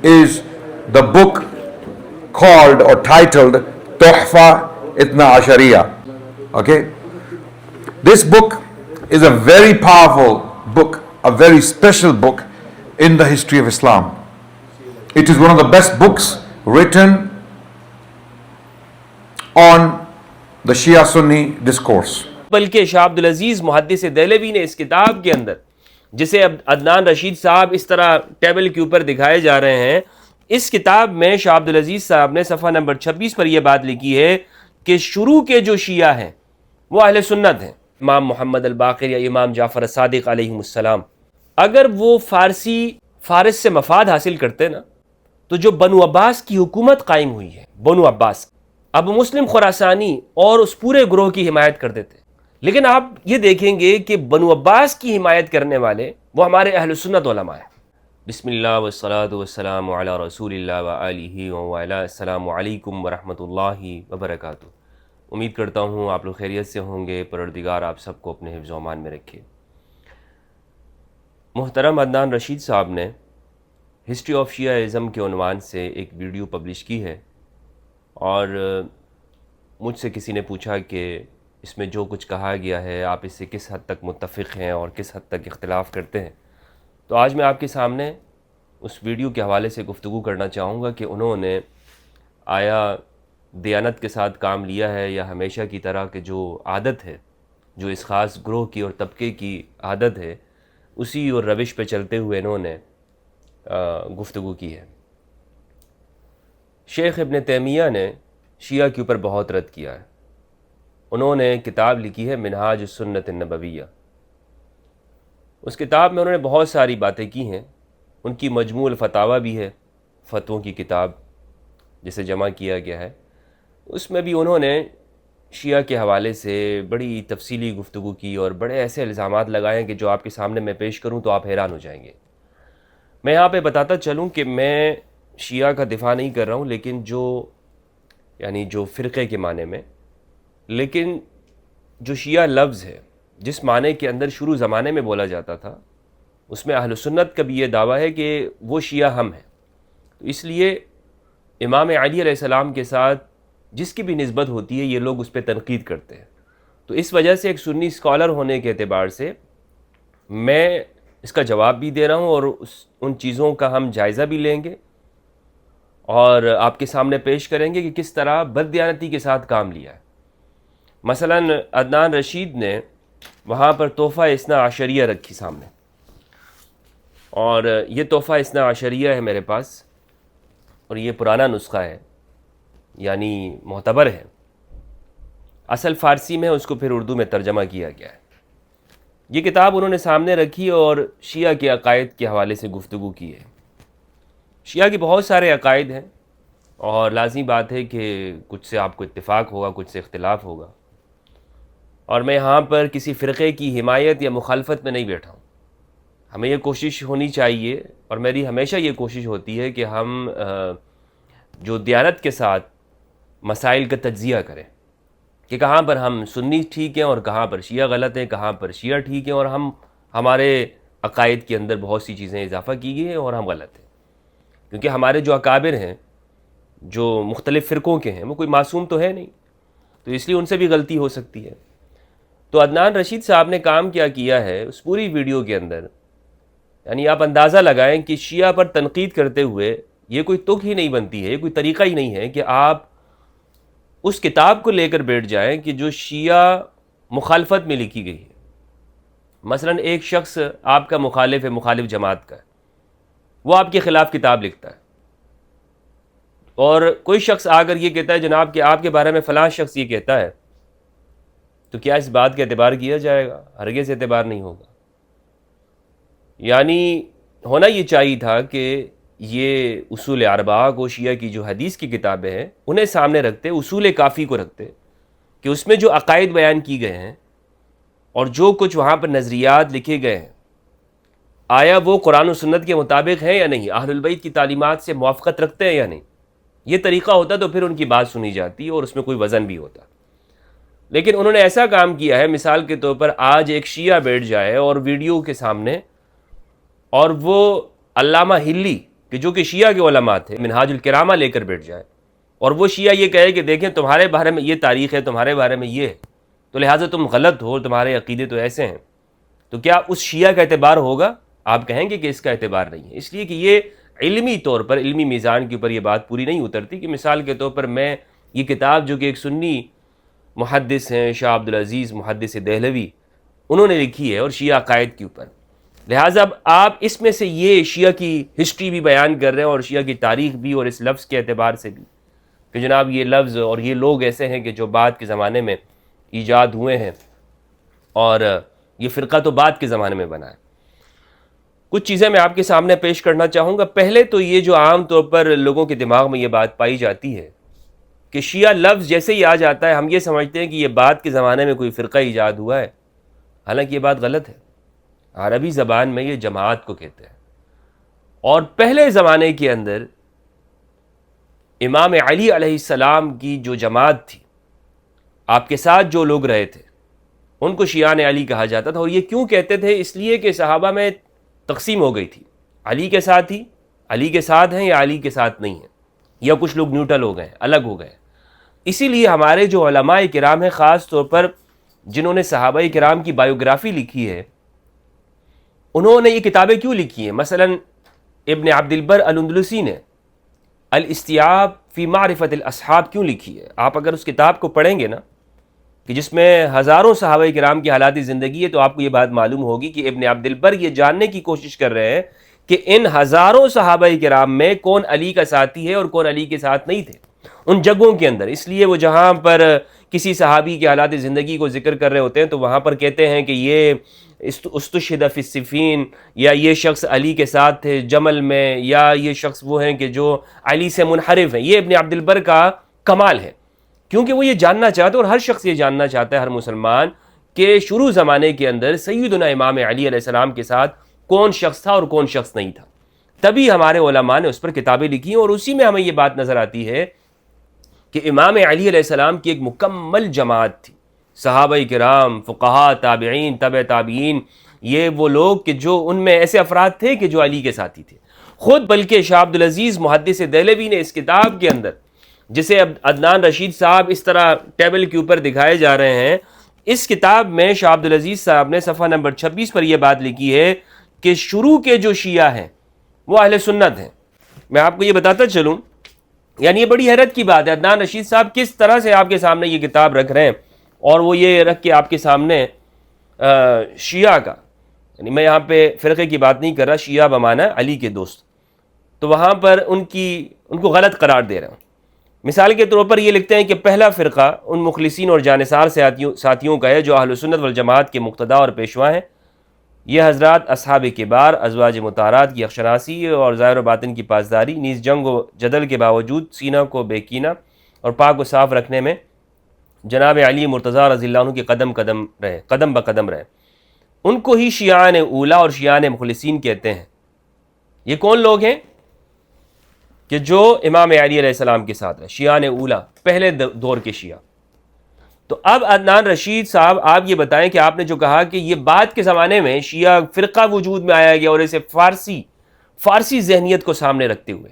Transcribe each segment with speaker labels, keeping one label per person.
Speaker 1: is the book called or titled Tuhfa Itna Ashariya. Okay, this book is a very powerful book, a very special book in the history of Islam. It is one of the best books written on the Shia Sunni discourse.
Speaker 2: بلکہ شاہ عبدالعزیز محدث دہلوی نے اس کتاب کے اندر، جسے اب عدنان رشید صاحب اس طرح table کے اوپر دکھائے جا رہے ہیں، اس کتاب میں شاہ عبدالعزیز صاحب نے صفحہ نمبر 26 پر یہ بات لکھی ہے کہ شروع کے جو شیعہ ہیں وہ اہل سنت ہیں، امام محمد الباقر یا امام جعفر الصادق علیہ السلام، اگر وہ فارس سے مفاد حاصل کرتے نا تو جو بنو عباس کی حکومت قائم ہوئی ہے، بنو عباس، ابو مسلم خراسانی اور اس پورے گروہ کی حمایت کر دیتے. لیکن آپ یہ دیکھیں گے کہ بنو عباس کی حمایت کرنے والے وہ ہمارے اہل سنت علماء ہیں. بسم اللہ والصلاة والسلام علی رسول اللہ وآلہ وعلی. السلام علیکم ورحمۃ اللہ وبرکاتہ. امید کرتا ہوں آپ لوگ خیریت سے ہوں گے. پروردگار آپ سب کو اپنے حفظ و امان میں رکھے. محترم عدنان رشید صاحب نے ہسٹری آف شیعہ ازم کے عنوان سے ایک ویڈیو پبلش کی ہے، اور مجھ سے کسی نے پوچھا کہ اس میں جو کچھ کہا گیا ہے آپ اس سے کس حد تک متفق ہیں اور کس حد تک اختلاف کرتے ہیں. تو آج میں آپ کے سامنے اس ویڈیو کے حوالے سے گفتگو کرنا چاہوں گا کہ انہوں نے آیا دیانت کے ساتھ کام لیا ہے یا ہمیشہ کی طرح کہ جو عادت ہے، جو اس خاص گروہ کی اور طبقے کی عادت ہے، اسی اور روش پہ چلتے ہوئے انہوں نے گفتگو کی ہے. شیخ ابن تیمیہ نے شیعہ کے اوپر بہت رد کیا ہے. انہوں نے کتاب لکھی ہے منہاج السنت النبویہ. اس کتاب میں انہوں نے بہت ساری باتیں کی ہیں. ان کی مجموع الفتاوی بھی ہے، فتووں کی کتاب جسے جمع کیا گیا ہے. اس میں بھی انہوں نے شیعہ کے حوالے سے بڑی تفصیلی گفتگو کی اور بڑے ایسے الزامات لگائے ہیں کہ جو آپ کے سامنے میں پیش کروں تو آپ حیران ہو جائیں گے. میں یہاں پہ بتاتا چلوں کہ میں شیعہ کا دفاع نہیں کر رہا ہوں، لیکن جو فرقے کے معنی میں، لیکن جو شیعہ لفظ ہے جس معنی کے اندر شروع زمانے میں بولا جاتا تھا، اس میں اہل سنت کا بھی یہ دعویٰ ہے کہ وہ شیعہ ہم ہیں. تو اس لیے امام علی علیہ السلام کے ساتھ جس کی بھی نسبت ہوتی ہے یہ لوگ اس پہ تنقید کرتے ہیں. تو اس وجہ سے ایک سنی اسکالر ہونے کے اعتبار سے میں اس کا جواب بھی دے رہا ہوں، اور ان چیزوں کا ہم جائزہ بھی لیں گے اور آپ کے سامنے پیش کریں گے کہ کس طرح بددیانتی کے ساتھ کام لیا ہے. مثلا عدنان رشید نے وہاں پر تحفہ اثنا عشریہ رکھی سامنے، اور یہ تحفہ اثنا عشریہ ہے میرے پاس، اور یہ پرانا نسخہ ہے، یعنی معتبر ہے. اصل فارسی میں اس کو پھر اردو میں ترجمہ کیا گیا ہے. یہ کتاب انہوں نے سامنے رکھی اور شیعہ کے عقائد کے حوالے سے گفتگو کی ہے. شیعہ کے بہت سارے عقائد ہیں، اور لازمی بات ہے کہ کچھ سے آپ کو اتفاق ہوگا، کچھ سے اختلاف ہوگا. اور میں یہاں پر کسی فرقے کی حمایت یا مخالفت میں نہیں بیٹھا ہوں. ہمیں یہ کوشش ہونی چاہیے، اور میری ہمیشہ یہ کوشش ہوتی ہے کہ ہم جو دیانت کے ساتھ مسائل کا تجزیہ کریں کہ کہاں پر ہم سنی ٹھیک ہیں اور کہاں پر شیعہ غلط ہیں، کہاں پر شیعہ ٹھیک ہیں اور ہمارے عقائد کے اندر بہت سی چیزیں اضافہ کی گئی ہیں اور ہم غلط ہیں. کیونکہ ہمارے جو اکابر ہیں، جو مختلف فرقوں کے ہیں، وہ کوئی معصوم تو ہے نہیں، تو اس لیے ان سے بھی غلطی ہو سکتی ہے. تو عدنان رشید صاحب نے کام کیا ہے اس پوری ویڈیو کے اندر، یعنی آپ اندازہ لگائیں کہ شیعہ پر تنقید کرتے ہوئے یہ کوئی تک ہی نہیں بنتی ہے، یہ کوئی طریقہ ہی نہیں ہے کہ آپ اس کتاب کو لے کر بیٹھ جائیں کہ جو شیعہ مخالفت میں لکھی گئی ہے. مثلا ایک شخص آپ کا مخالف ہے، مخالف جماعت کا ہے، وہ آپ کے خلاف کتاب لکھتا ہے، اور کوئی شخص آ کر یہ کہتا ہے جناب کہ آپ کے بارے میں فلاں شخص یہ کہتا ہے، تو کیا اس بات کا اعتبار کیا جائے گا؟ ہرگز اعتبار نہیں ہوگا. یعنی ہونا یہ چاہیے تھا کہ یہ اصول اربعہ کو، شیعہ کی جو حدیث کی کتابیں ہیں انہیں سامنے رکھتے، اصول کافی کو رکھتے کہ اس میں جو عقائد بیان کی گئے ہیں اور جو کچھ وہاں پر نظریات لکھے گئے ہیں، آیا وہ قرآن و سنت کے مطابق ہے یا نہیں، اہل البیت کی تعلیمات سے موافقت رکھتے ہیں یا نہیں. یہ طریقہ ہوتا تو پھر ان کی بات سنی جاتی اور اس میں کوئی وزن بھی ہوتا. لیکن انہوں نے ایسا کام کیا ہے، مثال کے طور پر آج ایک شیعہ بیٹھ جائے اور ویڈیو کے سامنے، اور وہ علامہ ہلی کہ جو کہ شیعہ کے علماء تھے منہاج الکرامہ لے کر بیٹھ جائے اور وہ شیعہ یہ کہے کہ دیکھیں تمہارے بارے میں یہ تاریخ ہے، تمہارے بارے میں یہ ہے، تو لہٰذا تم غلط ہو، تمہارے عقیدے تو ایسے ہیں، تو کیا اس شیعہ کا اعتبار ہوگا؟ آپ کہیں گے کہ اس کا اعتبار نہیں ہے، اس لیے کہ یہ علمی طور پر، علمی میزان کے اوپر یہ بات پوری نہیں اترتی کہ مثال کے طور پر میں یہ کتاب جو کہ ایک سنی محدث ہیں شاہ عبدالعزیز محدث دہلوی انہوں نے لکھی ہے اور شیعہ عقائد کے اوپر، لہٰذا اب آپ اس میں سے یہ شیعہ کی ہسٹری بھی بیان کر رہے ہیں اور شیعہ کی تاریخ بھی، اور اس لفظ کے اعتبار سے بھی کہ جناب یہ لفظ اور یہ لوگ ایسے ہیں کہ جو بعد کے زمانے میں ایجاد ہوئے ہیں اور یہ فرقہ تو بعد کے زمانے میں بنا ہے۔ کچھ چیزیں میں آپ کے سامنے پیش کرنا چاہوں گا۔ پہلے تو یہ جو عام طور پر لوگوں کے دماغ میں یہ بات پائی جاتی ہے کہ شیعہ لفظ جیسے ہی آ جاتا ہے ہم یہ سمجھتے ہیں کہ یہ بعد کے زمانے میں کوئی فرقہ ایجاد ہوا ہے، حالانکہ یہ بات غلط ہے۔ عربی زبان میں یہ جماعت کو کہتے ہیں، اور پہلے زمانے کے اندر امام علی علیہ السلام کی جو جماعت تھی، آپ کے ساتھ جو لوگ رہے تھے، ان کو شیعان علی کہا جاتا تھا۔ اور یہ کیوں کہتے تھے؟ اس لیے کہ صحابہ میں تقسیم ہو گئی تھی، علی کے ساتھ ہی، علی کے ساتھ ہیں یا علی کے ساتھ نہیں ہیں، یا کچھ لوگ نیوٹرل ہو گئے، الگ ہو گئے۔ اسی لیے ہمارے جو علماء کرام ہیں، خاص طور پر جنہوں نے صحابہ کرام کی بایوگرافی لکھی ہے، انہوں نے یہ کتابیں کیوں لکھی ہیں؟ مثلا ابن عبد البر الاندلسی نے الاستیعاب فی معرفت الاصحاب کیوں لکھی ہے؟ آپ اگر اس کتاب کو پڑھیں گے نا، کہ جس میں ہزاروں صحابہ کرام کی حالات زندگی ہے، تو آپ کو یہ بات معلوم ہوگی کہ ابن عبد البر یہ جاننے کی کوشش کر رہے ہیں کہ ان ہزاروں صحابہ کرام میں کون علی کا ساتھی ہے اور کون علی کے ساتھ نہیں تھے ان جگہوں کے اندر۔ اس لیے وہ جہاں پر کسی صحابی کے حالات زندگی کو ذکر کر رہے ہوتے ہیں تو وہاں پر کہتے ہیں کہ یہ استشہد فی الصفین، یا یہ شخص علی کے ساتھ تھے جمل میں، یا یہ شخص وہ ہیں کہ جو علی سے منحرف ہیں۔ یہ ابن عبد البر کا کمال ہے، کیونکہ وہ یہ جاننا چاہتے، اور ہر شخص یہ جاننا چاہتا ہے، ہر مسلمان، کہ شروع زمانے کے اندر سیدنا امام علی علیہ السلام کے ساتھ کون شخص تھا اور کون شخص نہیں تھا۔ تبھی ہمارے علماء نے اس پر کتابیں لکھی ہیں، اور اسی میں ہمیں یہ بات نظر آتی ہے کہ امام علی علیہ السلام کی ایک مکمل جماعت تھی، صحابہ کرام، فقہاء، تابعین، تبع تابعین، یہ وہ لوگ کہ جو ان میں ایسے افراد تھے کہ جو علی کے ساتھی تھے خود۔ بلکہ شاہ عبدالعزیز محدث دہلوی نے اس کتاب کے اندر، جسے اب عدنان رشید صاحب اس طرح ٹیبل کے اوپر دکھائے جا رہے ہیں، اس کتاب میں شاہ عبدالعزیز صاحب نے صفحہ نمبر 26 پر یہ بات لکھی ہے کہ شروع کے جو شیعہ ہیں وہ اہل سنت ہیں۔ میں آپ کو یہ بتاتا چلوں، یعنی یہ بڑی حیرت کی بات ہے، عدنان رشید صاحب کس طرح سے آپ کے سامنے یہ کتاب رکھ رہے ہیں، اور وہ یہ رکھ کے آپ کے سامنے شیعہ کا، یعنی میں یہاں پہ فرقے کی بات نہیں کر رہا، شیعہ بمانا علی کے دوست، تو وہاں پر ان کو غلط قرار دے رہا ہوں۔ مثال کے طور پر یہ لکھتے ہیں کہ پہلا فرقہ ان مخلصین اور جانثار ساتھیوں کا ہے جو اہل سنت والجماعت کے مقتدا اور پیشوا ہیں۔ یہ حضرات اصحاب کبار، ازواج مطہرات کی اخشناسی اور ظاہر و باطن کی پاسداری، نیز جنگ و جدل کے باوجود سینہ کو بے کینہ اور پاک و صاف رکھنے میں جناب علی مرتضیٰ رضی اللہ عنہ کے قدم بقدم رہے۔ ان کو ہی شیعان اولا اور شیعان مخلصین کہتے ہیں۔ یہ کون لوگ ہیں؟ کہ جو امام علی علیہ السلام کے ساتھ رہے، شیعان اولا، پہلے دور کے شیعہ۔ تو اب عدنان رشید صاحب آپ یہ بتائیں کہ آپ نے جو کہا کہ یہ بعد کے زمانے میں شیعہ فرقہ وجود میں آیا گیا، اور اسے فارسی ذہنیت کو سامنے رکھتے ہوئے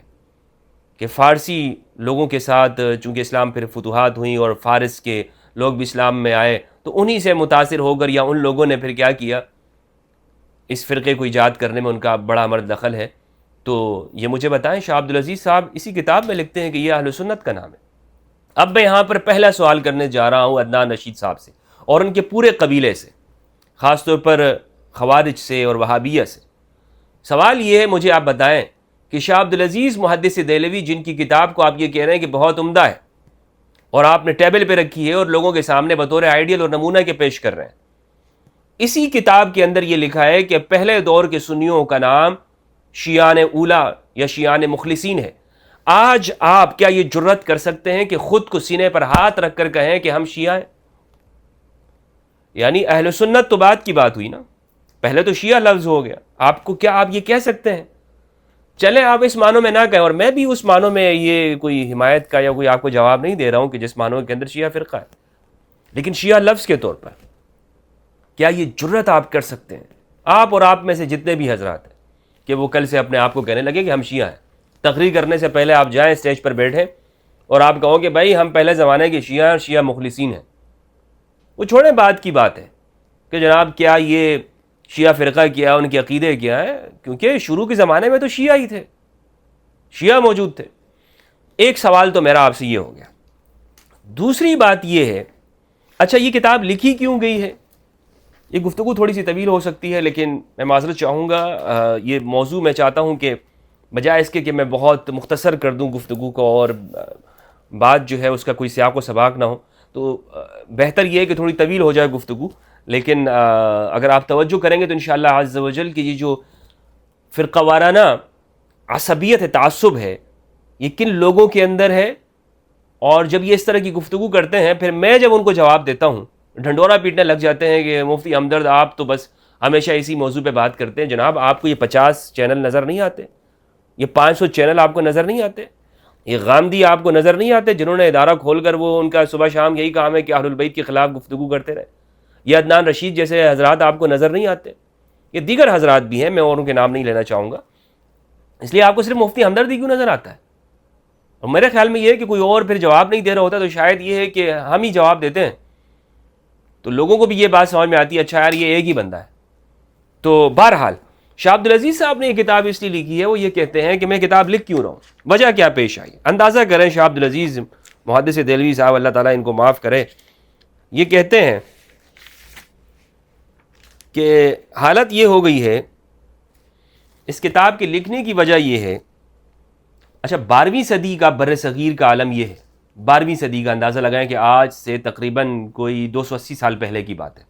Speaker 2: کہ فارسی لوگوں کے ساتھ چونکہ اسلام پھر فتوحات ہوئیں اور فارس کے لوگ بھی اسلام میں آئے، تو انہی سے متاثر ہو کر یا ان لوگوں نے پھر کیا کیا، اس فرقے کو ایجاد کرنے میں ان کا بڑا مرد دخل ہے۔ تو یہ مجھے بتائیں، شاہ عبدالعزیز صاحب اسی کتاب میں لکھتے ہیں کہ یہ اہل سنت کا نام ہے۔ اب میں یہاں پر پہلا سوال کرنے جا رہا ہوں عدنان رشید صاحب سے اور ان کے پورے قبیلے سے، خاص طور پر خوارج سے اور وہابیہ سے۔ سوال یہ ہے، مجھے آپ بتائیں کہ شاہ عبدالعزیز محدث دہلوی، جن کی کتاب کو آپ یہ کہہ رہے ہیں کہ بہت عمدہ ہے اور آپ نے ٹیبل پہ رکھی ہے اور لوگوں کے سامنے بطور آئیڈیل اور نمونہ کے پیش کر رہے ہیں، اسی کتاب کے اندر یہ لکھا ہے کہ پہلے دور کے سنیوں کا نام شیعان اولا یا شیعان مخلصین ہے۔ آج آپ کیا یہ جرت کر سکتے ہیں کہ خود کو سینے پر ہاتھ رکھ کر کہیں کہ ہم شیعہ ہیں؟ یعنی اہل سنت تو بات کی بات ہوئی نا، پہلے تو شیعہ لفظ ہو گیا، آپ کو کیا آپ یہ کہہ سکتے ہیں؟ چلیں آپ اس معنوں میں نہ کہیں، اور میں بھی اس معنوں میں یہ کوئی حمایت کا یا کوئی آپ کو جواب نہیں دے رہا ہوں کہ جس معنوں کے اندر شیعہ فرقہ ہے، لیکن شیعہ لفظ کے طور پر کیا یہ جرت آپ کر سکتے ہیں، آپ اور آپ میں سے جتنے بھی حضرات ہیں، کہ وہ کل سے اپنے آپ کو کہنے لگے کہ ہم شیعہ ہیں؟ تقریر کرنے سے پہلے آپ جائیں اسٹیج پر بیٹھیں اور آپ کہو کہ بھائی ہم پہلے زمانے کے شیعہ اور شیعہ مخلصین ہیں، وہ چھوڑیں بات کی بات ہے کہ جناب کیا یہ شیعہ فرقہ کیا، ان کے عقیدے کیا ہیں، کیونکہ شروع کے زمانے میں تو شیعہ ہی تھے، شیعہ موجود تھے۔ ایک سوال تو میرا آپ سے یہ ہو گیا۔ دوسری بات یہ ہے، اچھا یہ کتاب لکھی کیوں گئی ہے؟ یہ گفتگو تھوڑی سی طویل ہو سکتی ہے، لیکن میں معذرت چاہوں گا، یہ موضوع میں چاہتا ہوں کہ بجائے اس کے کہ میں بہت مختصر کر دوں گفتگو کو اور بات جو ہے اس کا کوئی سیاق و سباق نہ ہو، تو بہتر یہ ہے کہ تھوڑی طویل ہو جائے گفتگو۔ لیکن اگر آپ توجہ کریں گے تو انشاءاللہ عز و جل کہ یہ جو فرقہ وارانہ عصبیت ہے، تعصب ہے، یہ کن لوگوں کے اندر ہے، اور جب یہ اس طرح کی گفتگو کرتے ہیں پھر میں جب ان کو جواب دیتا ہوں ڈھنڈورا پیٹنے لگ جاتے ہیں کہ مفتی ہمدرد آپ تو بس ہمیشہ اسی موضوع پہ بات کرتے ہیں۔ جناب آپ کو یہ 50 چینل نظر نہیں آتے؟ یہ 500 چینل آپ کو نظر نہیں آتے؟ یہ غامدی آپ کو نظر نہیں آتے جنہوں نے ادارہ کھول کر وہ ان کا صبح شام یہی کام ہے کہ اہل البیت کے خلاف گفتگو کرتے رہے؟ یہ عدنان رشید جیسے حضرات آپ کو نظر نہیں آتے؟ یہ دیگر حضرات بھی ہیں، میں اور ان کے نام نہیں لینا چاہوں گا، اس لیے آپ کو صرف مفتی ہمدردی کیوں نظر آتا ہے؟ اور میرے خیال میں یہ ہے کہ کوئی اور پھر جواب نہیں دے رہا ہوتا تو شاید یہ ہے کہ ہم ہی جواب دیتے ہیں، تو لوگوں کو بھی یہ بات سمجھ میں آتی ہے اچھا یار یہ ایک ہی بندہ ہے۔ تو بہرحال شاہ عبدالعزیز صاحب نے یہ کتاب اس لیے لکھی ہے، وہ یہ کہتے ہیں کہ میں کتاب لکھ کیوں رہا ہوں، وجہ کیا پیش آئی؟ اندازہ کریں شاہ عبدالعزیز محدث دہلوی صاحب اللہ تعالیٰ ان کو معاف کرے، یہ کہتے ہیں کہ حالت یہ ہو گئی ہے، اس کتاب کے لکھنے کی وجہ یہ ہے، اچھا 12ویں صدی کا بر صغیر کا عالم یہ ہے، 12ویں صدی کا اندازہ لگائیں کہ آج سے تقریباً کوئی 280 سال پہلے کی بات ہے،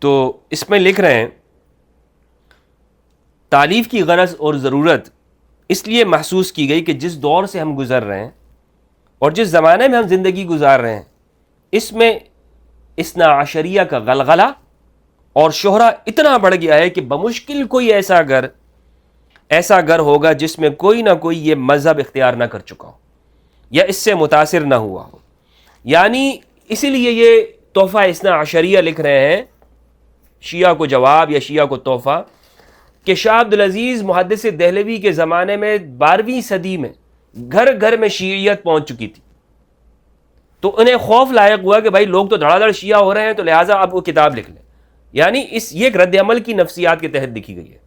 Speaker 2: تو اس میں لکھ رہے ہیں تالیف کی غرض اور ضرورت اس لیے محسوس کی گئی کہ جس دور سے ہم گزر رہے ہیں اور جس زمانے میں ہم زندگی گزار رہے ہیں اس میں اثنا عشریہ کا غلغلہ اور شہرہ اتنا بڑھ گیا ہے کہ بمشکل کوئی ایسا گھر ہوگا جس میں کوئی نہ کوئی یہ مذہب اختیار نہ کر چکا ہو یا اس سے متاثر نہ ہوا ہو۔ یعنی اسی لیے یہ تحفہ اثنا عشریہ لکھ رہے ہیں، شیعہ کو جواب یا شیعہ کو تحفہ، کہ شاہ عبدالعزیز محدث دہلوی کے زمانے میں 12ویں صدی میں گھر گھر میں شیعیت پہنچ چکی تھی، تو انہیں خوف لائق ہوا کہ بھائی لوگ تو دھڑا دھڑ شیعہ ہو رہے ہیں تو لہٰذا اب وہ کتاب لکھ لیں۔ یعنی یہ ایک رد عمل کی نفسیات کے تحت لکھی گئی ہے،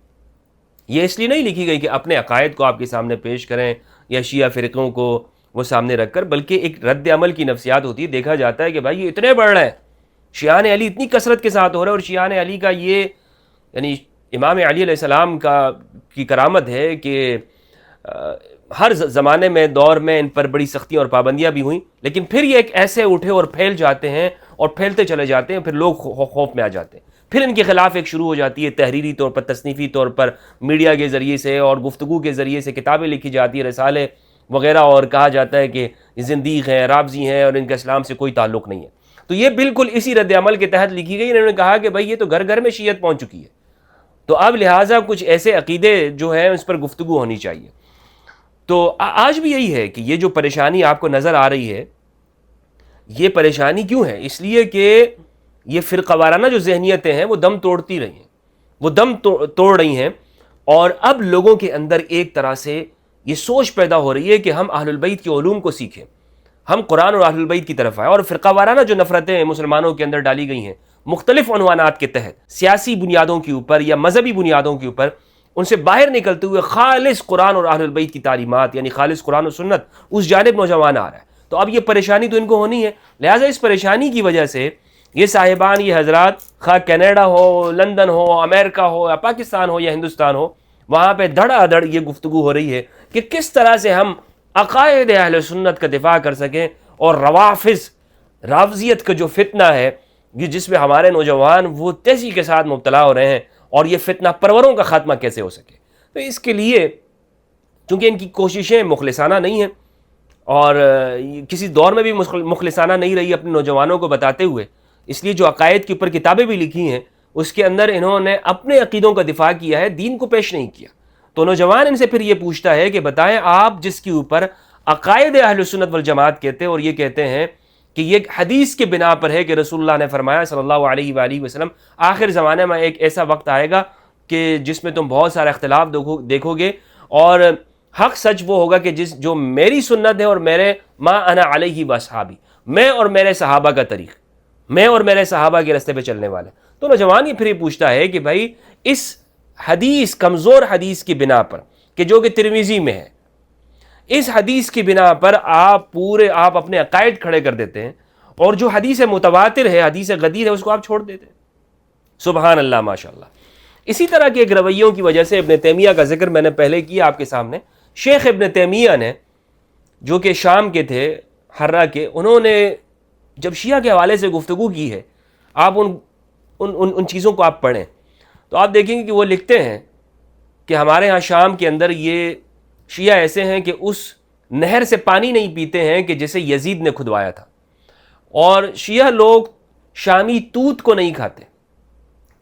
Speaker 2: یہ اس لیے نہیں لکھی گئی کہ اپنے عقائد کو آپ کے سامنے پیش کریں یا شیعہ فرقوں کو وہ سامنے رکھ کر، بلکہ ایک رد عمل کی نفسیات ہوتی ہے۔ دیکھا جاتا ہے کہ بھائی یہ اتنے بڑھ رہے ہیں، شیعان علی اتنی کثرت کے ساتھ ہو رہے ہیں، اور شیعان علی کا یہ یعنی امام علی علیہ السلام کی کرامت ہے کہ ہر زمانے میں دور میں ان پر بڑی سختیاں اور پابندیاں بھی ہوئیں، لیکن پھر یہ ایک ایسے اٹھے اور پھیل جاتے ہیں اور پھیلتے چلے جاتے ہیں، پھر لوگ خوف میں آ جاتے ہیں، پھر ان کے خلاف ایک شروع ہو جاتی ہے تحریری طور پر، تصنیفی طور پر، میڈیا کے ذریعے سے اور گفتگو کے ذریعے سے کتابیں لکھی جاتی ہیں، رسالے وغیرہ، اور کہا جاتا ہے کہ یہ زندیق ہیں، رافضی ہیں اور ان کا اسلام سے کوئی تعلق نہیں ہے۔ تو یہ بالکل اسی رد عمل کے تحت لکھی گئی۔ انہوں نے کہا کہ بھائی یہ تو گھر گھر میں شیعت پہنچ چکی ہے، تو اب لہٰذا کچھ ایسے عقیدے جو ہیں اس پر گفتگو ہونی چاہیے۔ تو آج بھی یہی ہے کہ یہ جو پریشانی آپ کو نظر آ رہی ہے، یہ پریشانی کیوں ہے؟ اس لیے کہ یہ فرقہ وارانہ جو ذہنیتیں ہیں وہ دم توڑتی رہی ہیں، وہ دم توڑ رہی ہیں، اور اب لوگوں کے اندر ایک طرح سے یہ سوچ پیدا ہو رہی ہے کہ ہم اہل البیت کے علوم کو سیکھیں، ہم قرآن اور اہل البیت کی طرف آئیں، اور فرقہ وارانہ جو نفرتیں مسلمانوں کے اندر ڈالی گئی ہیں مختلف عنوانات کے تحت، سیاسی بنیادوں کے اوپر یا مذہبی بنیادوں کے اوپر، ان سے باہر نکلتے ہوئے خالص قرآن اور اہل البیت کی تعلیمات یعنی خالص قرآن و سنت اس جانب نوجوان آ رہا ہے۔ تو اب یہ پریشانی تو ان کو ہونی ہے، لہٰذا اس پریشانی کی وجہ سے یہ صاحبان، یہ حضرات، خواہ کینیڈا ہو، لندن ہو، امریکہ ہو یا پاکستان ہو یا ہندوستان ہو، وہاں پہ دھڑا دھڑ یہ گفتگو ہو رہی ہے کہ کس طرح سے ہم عقائد اہل سنت کا دفاع کر سکیں، اور رافضیت کا جو فتنہ ہے جس میں ہمارے نوجوان وہ تیزی کے ساتھ مبتلا ہو رہے ہیں، اور یہ فتنہ پروروں کا خاتمہ کیسے ہو سکے۔ تو اس کے لیے چونکہ ان کی کوششیں مخلصانہ نہیں ہیں، اور کسی دور میں بھی مخلصانہ نہیں رہی اپنے نوجوانوں کو بتاتے ہوئے، اس لیے جو عقائد کے اوپر کتابیں بھی لکھی ہیں اس کے اندر انہوں نے اپنے عقیدوں کا دفاع کیا ہے، دین کو پیش نہیں کیا۔ تو نوجوان ان سے پھر یہ پوچھتا ہے کہ بتائیں آپ جس کے اوپر عقائد اہل سنت والجماعت کہتے ہیں، اور یہ کہتے ہیں کہ یہ حدیث کے بنا پر ہے کہ رسول اللہ نے فرمایا صلی اللہ علیہ وآلہ وسلم آخر زمانے میں ایک ایسا وقت آئے گا کہ جس میں تم بہت سارا اختلاف دیکھو گے، اور حق سچ وہ ہوگا کہ جو میری سنت ہے اور میرے ما انا علیہ واصحابی، میں اور میرے صحابہ کا طریق، میں اور میرے صحابہ کے راستے پہ چلنے والے. تو نوجوان یہ پھر یہ پوچھتا ہے کہ بھائی اس حدیث، کمزور حدیث کی بنا پر کہ جو کہ ترمذی میں ہے، اس حدیث کی بنا پر آپ اپنے عقائد کھڑے کر دیتے ہیں، اور جو حدیث متواتر ہے، حدیث غدیر ہے، اس کو آپ چھوڑ دیتے ہیں. سبحان اللہ، ماشاء اللہ. اسی طرح کے ایک رویوں کی وجہ سے ابن تیمیہ کا ذکر میں نے پہلے کیا آپ کے سامنے. شیخ ابن تیمیہ نے، جو کہ شام کے تھے، حرہ کے، انہوں نے جب شیعہ کے حوالے سے گفتگو کی ہے، آپ ان چیزوں کو آپ پڑھیں تو آپ دیکھیں گے کہ وہ لکھتے ہیں کہ ہمارے ہاں شام کے اندر یہ شیعہ ایسے ہیں کہ اس نہر سے پانی نہیں پیتے ہیں کہ جسے یزید نے کھدوایا تھا، اور شیعہ لوگ شامی توت کو نہیں کھاتے،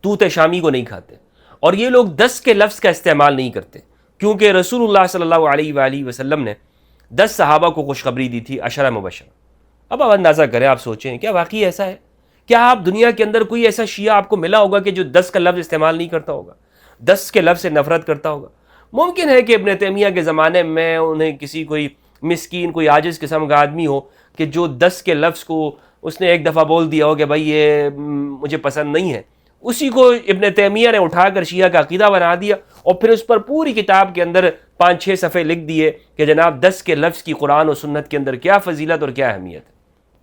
Speaker 2: توت شامی کو نہیں کھاتے، اور یہ لوگ 10 کے لفظ کا استعمال نہیں کرتے، کیونکہ رسول اللہ صلی اللہ علیہ وآلہ وسلم نے 10 صحابہ کو خوشخبری دی تھی، عشرہ مبشرہ. اب آپ اندازہ کریں، آپ سوچیں کیا واقعی ایسا ہے؟ کیا آپ دنیا کے اندر کوئی ایسا شیعہ آپ کو ملا ہوگا کہ جو 10 کا لفظ استعمال نہیں کرتا ہوگا، 10 کے لفظ سے نفرت کرتا ہوگا؟ ممکن ہے کہ ابن تیمیہ کے زمانے میں انہیں کسی کوئی مسکین، کوئی عاجز قسم کا آدمی ہو کہ جو 10 کے لفظ کو اس نے ایک دفعہ بول دیا ہو کہ بھائی یہ مجھے پسند نہیں ہے، اسی کو ابن تیمیہ نے اٹھا کر شیعہ کا عقیدہ بنا دیا، اور پھر اس پر پوری کتاب کے اندر 5-6 صفحے لکھ دیے کہ جناب 10 کے لفظ کی قرآن و سنت کے اندر کیا فضیلت اور کیا اہمیت ہے.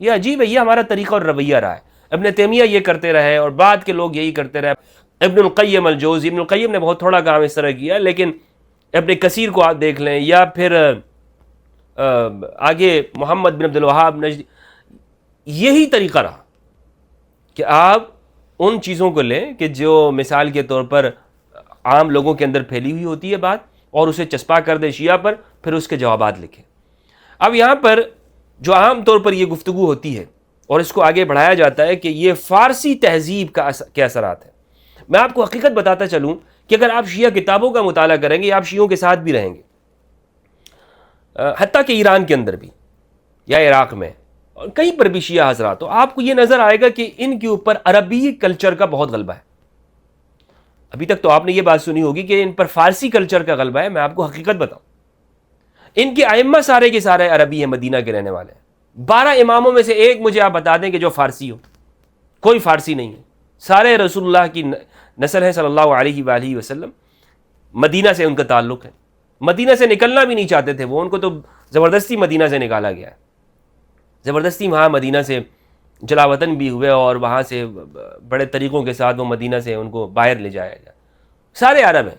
Speaker 2: یہ عجیب ہے، یہ ہمارا طریقہ اور رویہ رہا ہے. ابن تیمیہ یہ کرتے رہے اور بعد کے لوگ یہی کرتے رہے. ابن القیم الجوزی، ابن القیم نے بہت تھوڑا کام اس طرح کیا، لیکن ابن کثیر کو آپ دیکھ لیں، یا پھر آگے محمد بن عبد الوہاب نجدی، یہی طریقہ رہا کہ آپ ان چیزوں کو لیں کہ جو مثال کے طور پر عام لوگوں کے اندر پھیلی ہوئی ہوتی ہے بات، اور اسے چسپا کر دیں شیعہ پر، پھر اس کے جوابات لکھیں. اب یہاں پر جو عام طور پر یہ گفتگو ہوتی ہے اور اس کو آگے بڑھایا جاتا ہے کہ یہ فارسی تہذیب کے اثرات ہیں. میں آپ کو حقیقت بتاتا چلوں کہ اگر آپ شیعہ کتابوں کا مطالعہ کریں گے، آپ شیعوں کے ساتھ بھی رہیں گے، حتیٰ کہ ایران کے اندر بھی یا عراق میں اور کہیں پر بھی شیعہ حضرات، تو آپ کو یہ نظر آئے گا کہ ان کے اوپر عربی کلچر کا بہت غلبہ ہے. ابھی تک تو آپ نے یہ بات سنی ہوگی کہ ان پر فارسی کلچر کا غلبہ ہے. میں آپ کو حقیقت بتاؤں، ان کے ائمہ سارے کے سارے عربی ہیں، مدینہ کے رہنے والے ہیں. 12 اماموں میں سے ایک مجھے آپ بتا دیں کہ جو فارسی ہو. کوئی فارسی نہیں ہے، سارے رسول اللہ کی نسل ہے صلی اللہ علیہ وآلہ وسلم. مدینہ سے ان کا تعلق ہے، مدینہ سے نکلنا بھی نہیں چاہتے تھے وہ، ان کو تو زبردستی مدینہ سے نکالا گیا ہے، زبردستی وہاں مدینہ سے جلا وطن بھی ہوئے، اور وہاں سے بڑے طریقوں کے ساتھ وہ مدینہ سے ان کو باہر لے جایا گیا. سارے عرب ہیں.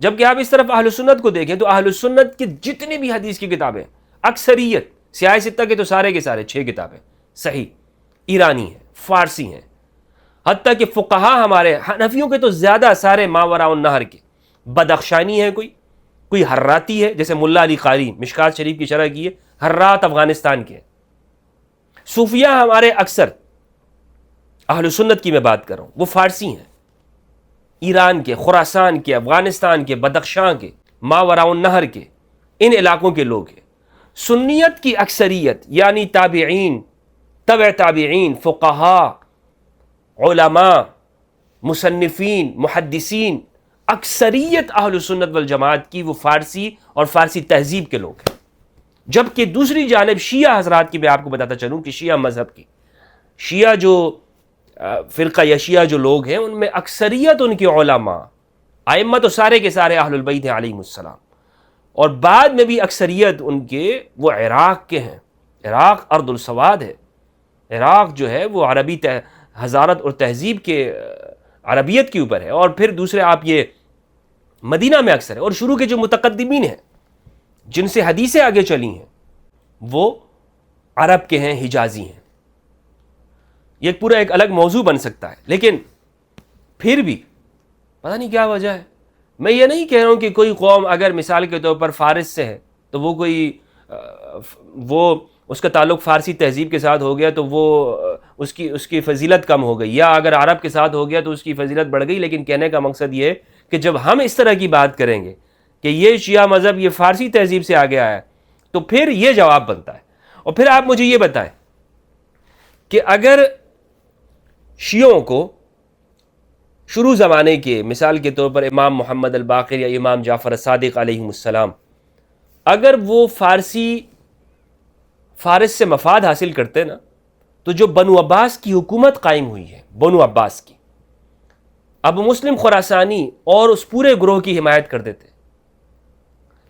Speaker 2: جبکہ آپ اس طرف اہل سنت کو دیکھیں تو اہل سنت کی جتنی بھی حدیث کی کتابیں، اکثریت سیاہ ستہ کے تو سارے کے سارے 6 کتابیں صحیح ایرانی ہیں، فارسی ہیں. حتیٰ کہ فقہا ہمارے حنفیوں کے تو زیادہ سارے ماوراء النہر کے، بدخشانی ہے، کوئی حراتی ہے، جیسے ملا علی قاری مشکات شریف کی شرح کی ہے، حرات افغانستان کے. صوفیہ ہمارے اکثر، اہل سنت کی میں بات کر رہا ہوں، وہ فارسی ہیں، ایران کے، خراسان کے، افغانستان کے، بدخشاں کے، ماوراء النہر کے، ان علاقوں کے لوگ ہیں. سنیت کی اکثریت یعنی تابعین، تبع تابعین، فقہا، علماء، مصنفین، محدثین، اکثریت اہل سنت والجماعت کی وہ فارسی اور فارسی تہذیب کے لوگ ہیں. جبکہ دوسری جانب شیعہ حضرات کی میں آپ کو بتاتا چلوں کہ شیعہ مذہب کی، شیعہ جو فرقہ یا شیعہ جو لوگ ہیں، ان میں اکثریت ان کے علماء، ائمہ تو سارے کے سارے اہل البیت علیہم السلام، اور بعد میں بھی اکثریت ان کے وہ عراق کے ہیں. عراق ارض السواد ہے. عراق جو ہے وہ عربی حضارت اور تہذیب کے عربیت کے اوپر ہے. اور پھر دوسرے آپ یہ مدینہ میں اکثر ہے. اور شروع کے جو متقدمین ہیں جن سے حدیثیں آگے چلی ہیں وہ عرب کے ہیں، حجازی ہیں. یہ پورا ایک الگ موضوع بن سکتا ہے، لیکن پھر بھی پتہ نہیں کیا وجہ ہے. میں یہ نہیں کہہ رہا ہوں کہ کوئی قوم اگر مثال کے طور پر فارس سے ہے تو وہ کوئی وہ اس کا تعلق فارسی تہذیب کے ساتھ ہو گیا تو وہ اس کی فضیلت کم ہو گئی، یا اگر عرب کے ساتھ ہو گیا تو اس کی فضیلت بڑھ گئی. لیکن کہنے کا مقصد یہ ہے کہ جب ہم اس طرح کی بات کریں گے کہ یہ شیعہ مذہب یہ فارسی تہذیب سے آگے آیا ہے، تو پھر یہ جواب بنتا ہے. اور پھر آپ مجھے یہ بتائیں کہ اگر شیعوں کو شروع زمانے کے، مثال کے طور پر امام محمد الباقر یا امام جعفر الصادق علیہ السلام، اگر وہ فارس سے مفاد حاصل کرتے نا، تو جو بنو عباس کی حکومت قائم ہوئی ہے، بنو عباس کی، ابو مسلم خراسانی اور اس پورے گروہ کی حمایت کر دیتے.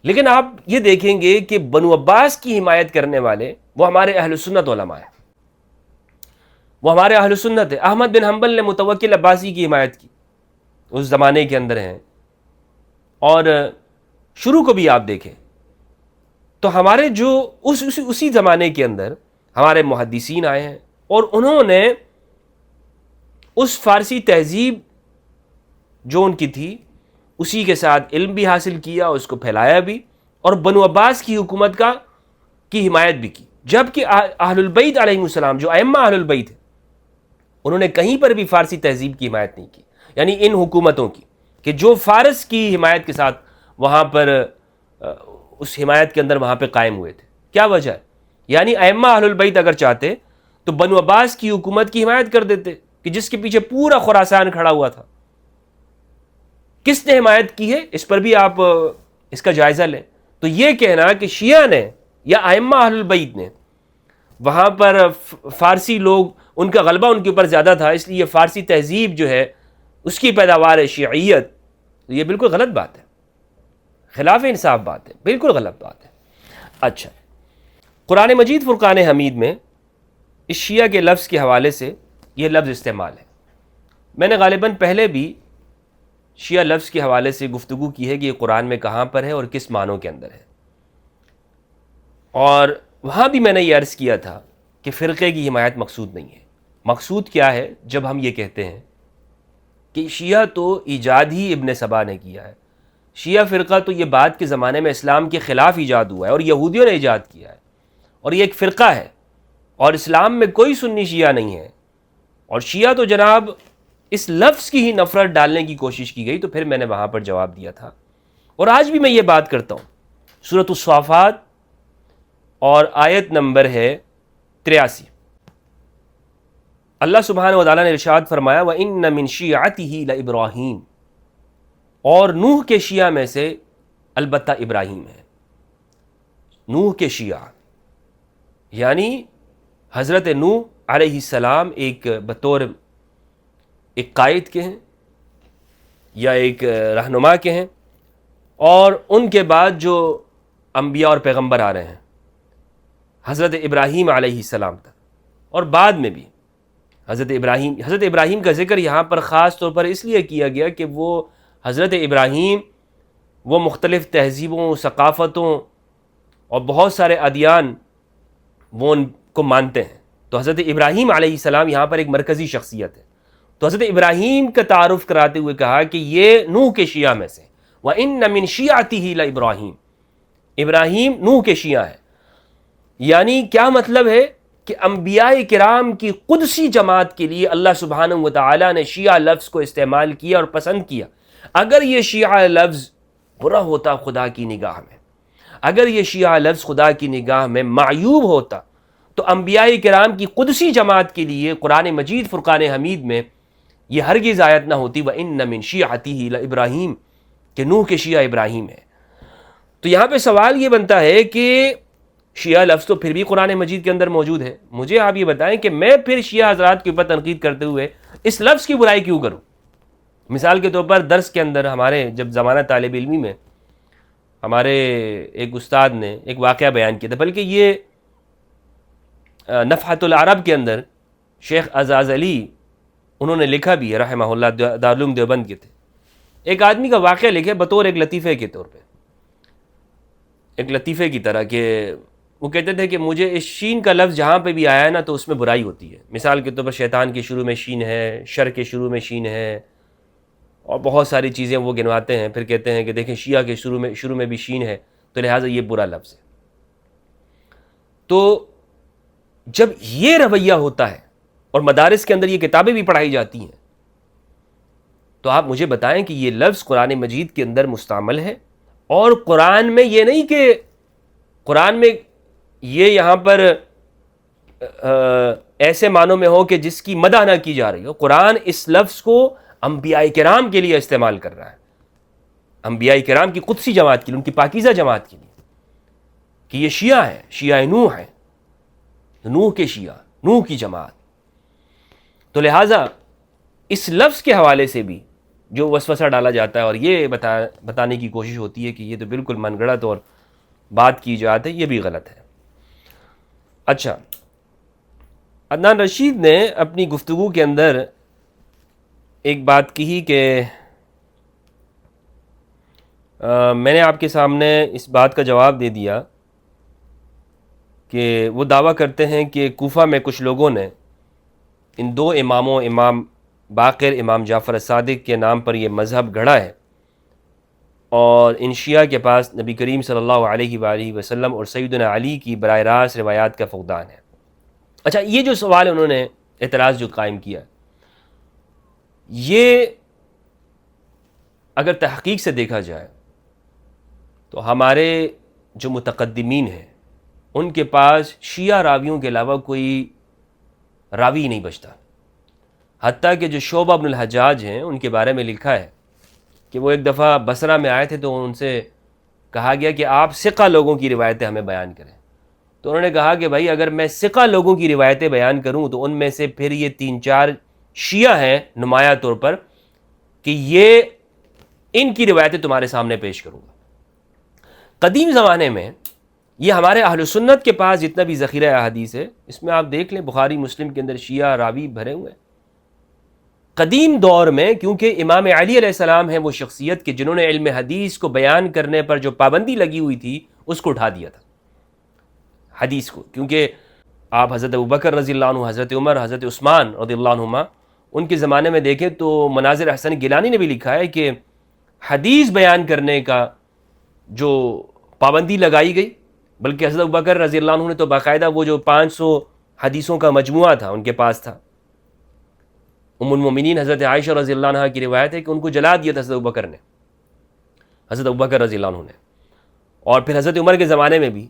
Speaker 2: لیکن آپ یہ دیکھیں گے کہ بنو عباس کی حمایت کرنے والے وہ ہمارے اہل سنت علماء ہیں، وہ ہمارے اہل سنت ہیں. احمد بن حنبل نے متوکل عباسی کی حمایت کی، اس زمانے کے اندر ہیں. اور شروع کو بھی آپ دیکھیں تو ہمارے جو اسی زمانے کے اندر ہمارے محدثین آئے ہیں، اور انہوں نے اس فارسی تہذیب جو ان کی تھی اسی کے ساتھ علم بھی حاصل کیا، اس کو پھیلایا بھی، اور بنو عباس کی حکومت کی حمایت بھی کی. جبکہ اہل البیت علیہ السلام، جو ائمہ اہل البیت ہیں، انہوں نے کہیں پر بھی فارسی تہذیب کی حمایت نہیں کی، یعنی ان حکومتوں کی کہ جو فارس کی حمایت کے ساتھ وہاں پر اس حمایت کے اندر وہاں پہ قائم ہوئے تھے. کیا وجہ ہے؟ یعنی ائمہ اہل البیت اگر چاہتے تو بنو عباس کی حکومت کی حمایت کر دیتے، کہ جس کے پیچھے پورا خراسان کھڑا ہوا تھا. کس نے حمایت کی ہے اس پر بھی آپ اس کا جائزہ لیں. تو یہ کہنا کہ شیعہ نے یا ائمہ اہل البیت نے وہاں پر فارسی لوگ، ان کا غلبہ ان کے اوپر زیادہ تھا، اس لیے فارسی تہذیب جو ہے اس کی پیداوار ہے شیعیت، یہ بالکل غلط بات ہے، خلاف انصاف بات ہے، بالکل غلط بات ہے. اچھا، قرآن مجید فرقان حمید میں اس شیعہ کے لفظ کے حوالے سے یہ لفظ استعمال ہے. میں نے غالباً پہلے بھی شیعہ لفظ کے حوالے سے گفتگو کی ہے کہ یہ قرآن میں کہاں پر ہے اور کس معنوں کے اندر ہے، اور وہاں بھی میں نے یہ عرض کیا تھا کہ فرقے کی حمایت مقصود نہیں ہے. مقصود کیا ہے؟ جب ہم یہ کہتے ہیں کہ شیعہ تو ایجاد ہی ابن سبا نے کیا ہے، شیعہ فرقہ تو یہ بعد کے زمانے میں اسلام کے خلاف ایجاد ہوا ہے اور یہودیوں نے ایجاد کیا ہے، اور یہ ایک فرقہ ہے، اور اسلام میں کوئی سنی شیعہ نہیں ہے، اور شیعہ تو جناب اس لفظ کی ہی نفرت ڈالنے کی کوشش کی گئی. تو پھر میں نے وہاں پر جواب دیا تھا، اور آج بھی میں یہ بات کرتا ہوں. سورۃ الصافات اور آیت نمبر ہے 83، اللہ سبحانہ و تعالیٰ نے ارشاد فرمایا وَإِنَّ مِن شِيعَتِهِ لَإِبْرَاهِيمَ، اور نوح کے شیعہ میں سے البتہ ابراہیم ہے. نوح کے شیعہ یعنی حضرت نوح علیہ السلام ایک بطور ایک قائد کے ہیں یا ایک رہنما کے ہیں، اور ان کے بعد جو انبیاء اور پیغمبر آ رہے ہیں حضرت ابراہیم علیہ السلام تک، اور بعد میں بھی حضرت ابراہیم کا ذکر یہاں پر خاص طور پر اس لیے کیا گیا کہ وہ حضرت ابراہیم وہ مختلف تہذیبوں، ثقافتوں اور بہت سارے ادیان وہ ان کو مانتے ہیں. تو حضرت ابراہیم علیہ السلام یہاں پر ایک مرکزی شخصیت ہے. تو حضرت ابراہیم کا تعارف کراتے ہوئے کہا کہ یہ نوح کے شیعہ میں سے، وَإِنَّ مِن شِيعَتِهِ لَإِبْرَاهِيمَ، ابراہیم نوح کے شیعہ ہے. یعنی کیا مطلب ہے کہ انبیاء کرام کی قدسی جماعت کے لیے اللہ سبحانہ و تعالیٰ نے شیعہ لفظ کو استعمال کیا اور پسند کیا. اگر یہ شیعہ لفظ برا ہوتا خدا کی نگاہ میں، اگر یہ شیعہ لفظ خدا کی نگاہ میں معیوب ہوتا، تو انبیاء کرام کی قدسی جماعت کے لیے قرآن مجید فرقان حمید میں یہ ہرگز آیت نہ ہوتی وَإِنَّ مِن شِيعَتِهِ لَإِبْرَاهِيمَ، کہ نوح کے شیعہ ابراہیم ہے. تو یہاں پہ سوال یہ بنتا ہے کہ شیعہ لفظ تو پھر بھی قرآن مجید کے اندر موجود ہے. مجھے آپ یہ بتائیں کہ میں پھر شیعہ حضرات کے اوپر تنقید کرتے ہوئے اس لفظ کی برائی کیوں کروں؟ مثال کے طور پر درس کے اندر ہمارے جب زمانہ طالب علمی میں ہمارے ایک استاد نے ایک واقعہ بیان کیا تھا، بلکہ یہ نفحۃ العرب کے اندر شیخ اعزاز علی انہوں نے لکھا بھی ہے رحمہ اللہ، دارالعلوم دیوبند کے تھے. ایک آدمی کا واقعہ لکھے بطور ایک لطیفے کے طور پہ، ایک لطیفے کی طرح، کہ وہ کہتے تھے کہ مجھے اس شین کا لفظ جہاں پہ بھی آیا ہے نا تو اس میں برائی ہوتی ہے. مثال کے طور پر شیطان کے شروع میں شین ہے، شر کے شروع میں شین ہے، اور بہت ساری چیزیں وہ گنواتے ہیں. پھر کہتے ہیں کہ دیکھیں شیعہ کے شروع میں بھی شین ہے، تو لہٰذا یہ برا لفظ ہے. تو جب یہ رویہ ہوتا ہے اور مدارس کے اندر یہ کتابیں بھی پڑھائی جاتی ہیں، تو آپ مجھے بتائیں کہ یہ لفظ قرآن مجید کے اندر مستعمل ہے، اور قرآن میں یہ نہیں کہ قرآن میں یہ یہاں پر ایسے معنوں میں ہو کہ جس کی مدح نہ کی جا رہی ہو. قرآن اس لفظ کو انبیاء کرام کے لیے استعمال کر رہا ہے، انبیاء کرام کی قدسی جماعت کے لیے، ان کی پاکیزہ جماعت کے لیے، کہ یہ شیعہ ہیں، شیعہ نوح ہیں، نوح کے شیعہ، نوح کی جماعت. تو لہٰذا اس لفظ کے حوالے سے بھی جو وسوسہ ڈالا جاتا ہے اور یہ بتانے کی کوشش ہوتی ہے کہ یہ تو بالکل من گڑت اور بات کی جاتی ہے، یہ بھی غلط ہے. اچھا، عدنان رشید نے اپنی گفتگو کے اندر ایک بات کہی کہ میں نے آپ کے سامنے اس بات کا جواب دے دیا کہ وہ دعویٰ کرتے ہیں کہ کوفہ میں کچھ لوگوں نے ان دو اماموں، امام باقر، امام جعفر الصادق کے نام پر یہ مذہب گھڑا ہے، اور ان شیعہ کے پاس نبی کریم صلی اللہ علیہ وآلہ وسلم اور سیدنا علی کی براہ راست روایات کا فقدان ہے. اچھا، یہ جو سوال انہوں نے اعتراض جو قائم کیا، یہ اگر تحقیق سے دیکھا جائے تو ہمارے جو متقدمین ہیں ان کے پاس شیعہ راویوں کے علاوہ کوئی راوی نہیں بچتا. حتیٰ کہ جو شعبہ بن الحجاج ہیں ان کے بارے میں لکھا ہے کہ وہ ایک دفعہ بصرہ میں آئے تھے تو ان سے کہا گیا کہ آپ ثقہ لوگوں کی روایتیں ہمیں بیان کریں. تو انہوں نے کہا کہ بھائی اگر میں ثقہ لوگوں کی روایتیں بیان کروں تو ان میں سے پھر یہ 3-4 شیعہ ہیں نمایاں طور پر کہ یہ ان کی روایتیں تمہارے سامنے پیش کروں گا. قدیم زمانے میں یہ ہمارے اہل سنت کے پاس جتنا بھی ذخیرہ احادیث ہے، اس میں آپ دیکھ لیں بخاری مسلم کے اندر شیعہ راوی بھرے ہوئے ہیں. قدیم دور میں کیونکہ امام علی علیہ السلام ہیں وہ شخصیت کہ جنہوں نے علم حدیث کو بیان کرنے پر جو پابندی لگی ہوئی تھی اس کو اٹھا دیا تھا حدیث کو. کیونکہ آپ حضرت ابوبکر رضی اللہ عنہ، حضرت عمر، حضرت عثمان رضی اللہ عنہما ان کے زمانے میں دیکھیں تو مناظر حسن گیلانی نے بھی لکھا ہے کہ حدیث بیان کرنے کا جو پابندی لگائی گئی، بلکہ حضرت ابوبکر رضی اللہ عنہ نے تو باقاعدہ وہ جو 500 حدیثوں کا مجموعہ تھا ان کے پاس تھا. ام المومنین حضرت عائشہ رضی اللہ عنہ کی روایت ہے کہ ان کو جلا دیا تھا حضرت ابوبکر نے، حضرت ابوبکر رضی اللہ عنہ نے. اور پھر حضرت عمر کے زمانے میں بھی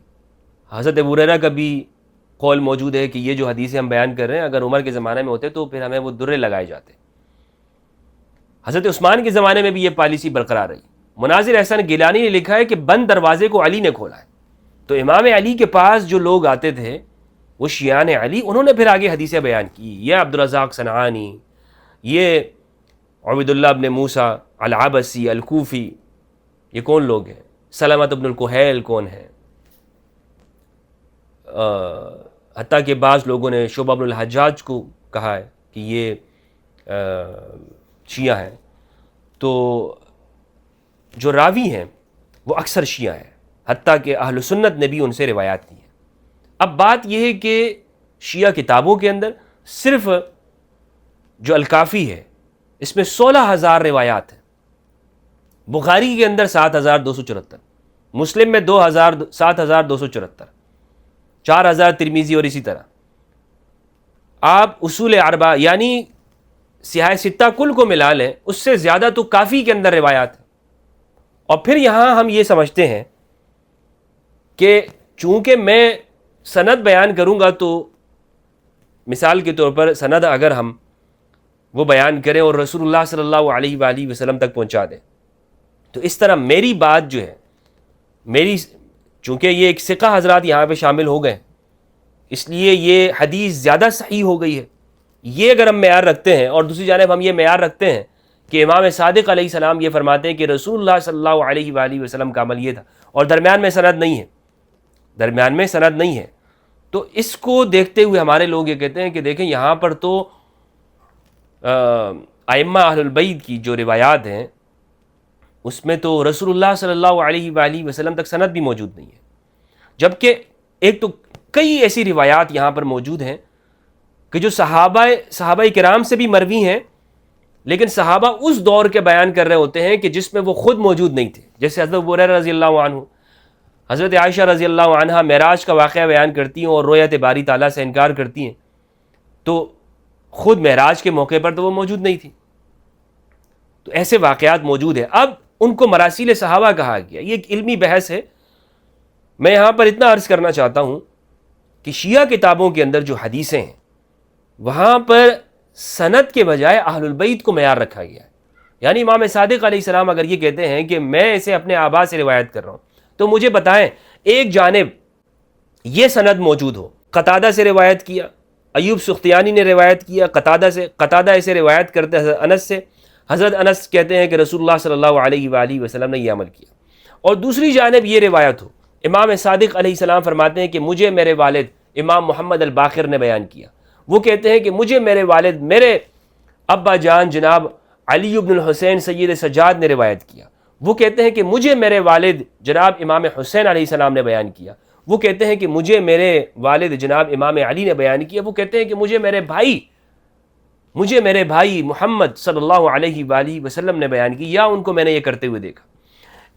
Speaker 2: حضرت ابو ہریرہ کا بھی قول موجود ہے کہ یہ جو حدیثیں ہم بیان کر رہے ہیں اگر عمر کے زمانے میں ہوتے تو پھر ہمیں وہ درے لگائے جاتے. حضرت عثمان کے زمانے میں بھی یہ پالیسی برقرار رہی. مناظر احسان گیلانی نے لکھا ہے کہ بند دروازے کو علی نے کھولا ہے. تو امام علی کے پاس جو لوگ آتے تھے وہ شیعان علی، انہوں نے پھر آگے حدیثیں بیان کی. یہ عبدالرزاق صنعانی، یہ عبید اللہ بن موسیٰ العبسی الکوفی، یہ کون لوگ ہیں؟ سلمۃ بن الکحیل کون ہیں؟ حتیٰ کہ بعض لوگوں نے شعبہ بن الحجاج کو کہا ہے کہ یہ شیعہ ہیں. تو جو راوی ہیں وہ اکثر شیعہ ہیں، حتیٰ کہ اہل سنت نے بھی ان سے روایات کی ہیں. اب بات یہ ہے کہ شیعہ کتابوں کے اندر صرف جو الکافی ہے اس میں 16,000 روایات ہیں. بخاری کے اندر 7,274، مسلم میں 7,274، 4,000 ترمذی، اور اسی طرح آپ اصول اربعہ یعنی سیاہ ستہ کل کو ملا لیں اس سے زیادہ تو کافی کے اندر روایات ہیں. اور پھر یہاں ہم یہ سمجھتے ہیں کہ چونکہ میں سند بیان کروں گا تو مثال کے طور پر سند اگر ہم وہ بیان کریں اور رسول اللہ صلی اللہ علیہ وآلہ وسلم تک پہنچا دیں تو اس طرح میری بات جو ہے چونکہ یہ ایک ثقہ حضرات یہاں پہ شامل ہو گئے اس لیے یہ حدیث زیادہ صحیح ہو گئی ہے. یہ اگر ہم معیار رکھتے ہیں، اور دوسری جانب ہم یہ معیار رکھتے ہیں کہ امام صادق علیہ السلام یہ فرماتے ہیں کہ رسول اللہ صلی اللہ علیہ وآلہ وسلم کا عمل یہ تھا، اور درمیان میں سند نہیں ہے، تو اس کو دیکھتے ہوئے ہمارے لوگ یہ کہتے ہیں کہ دیکھیں یہاں پر تو ائمہ اہل البیت کی جو روایات ہیں اس میں تو رسول اللہ صلی اللہ علیہ وآلہ وسلم تک سند بھی موجود نہیں ہے. جبکہ ایک تو کئی ایسی روایات یہاں پر موجود ہیں کہ جو صحابہ کرام سے بھی مروی ہیں، لیکن صحابہ اس دور کے بیان کر رہے ہوتے ہیں کہ جس میں وہ خود موجود نہیں تھے. جیسے حضرت ابو ہریرہ رضی اللہ عنہ، حضرت عائشہ رضی اللہ عنہا معراج کا واقعہ بیان کرتی ہیں اور رؤیت باری تعالیٰ سے انکار کرتی ہیں، تو خود معراج کے موقع پر تو وہ موجود نہیں تھی. تو ایسے واقعات موجود ہیں. اب ان کو مراسیل صحابہ کہا گیا. یہ ایک علمی بحث ہے. میں یہاں پر اتنا عرض کرنا چاہتا ہوں کہ شیعہ کتابوں کے اندر جو حدیثیں ہیں وہاں پر سند کے بجائے اہل البیت کو معیار رکھا گیا ہے. یعنی امام صادق علیہ السلام اگر یہ کہتے ہیں کہ میں اسے اپنے آبا سے روایت کر رہا ہوں تو مجھے بتائیں ایک جانب یہ سند موجود ہو، قتادہ سے روایت کیا، ایوب سختیانی نے روایت کیا قتادہ سے، قتادہ اسے روایت کرتے حضرت انس سے، حضرت انس کہتے ہیں کہ رسول اللہ صلی اللہ علیہ وآلہ وسلم نے یہ عمل کیا، اور دوسری جانب یہ روایت ہو امام صادق علیہ السلام فرماتے ہیں کہ مجھے میرے والد امام محمد الباقر نے بیان کیا، وہ کہتے ہیں کہ مجھے میرے والد میرے ابا جان جناب علی بن الحسین سید سجاد نے روایت کیا، وہ کہتے ہیں کہ مجھے میرے والد جناب امام حسین علیہ السلام نے بیان کیا، وہ کہتے ہیں کہ مجھے میرے والد جناب امام علی نے بیان کیا، وہ کہتے ہیں کہ مجھے میرے بھائی محمد صلی اللہ علیہ وآلہ وسلم نے بیان کی، یا ان کو میں نے یہ کرتے ہوئے دیکھا.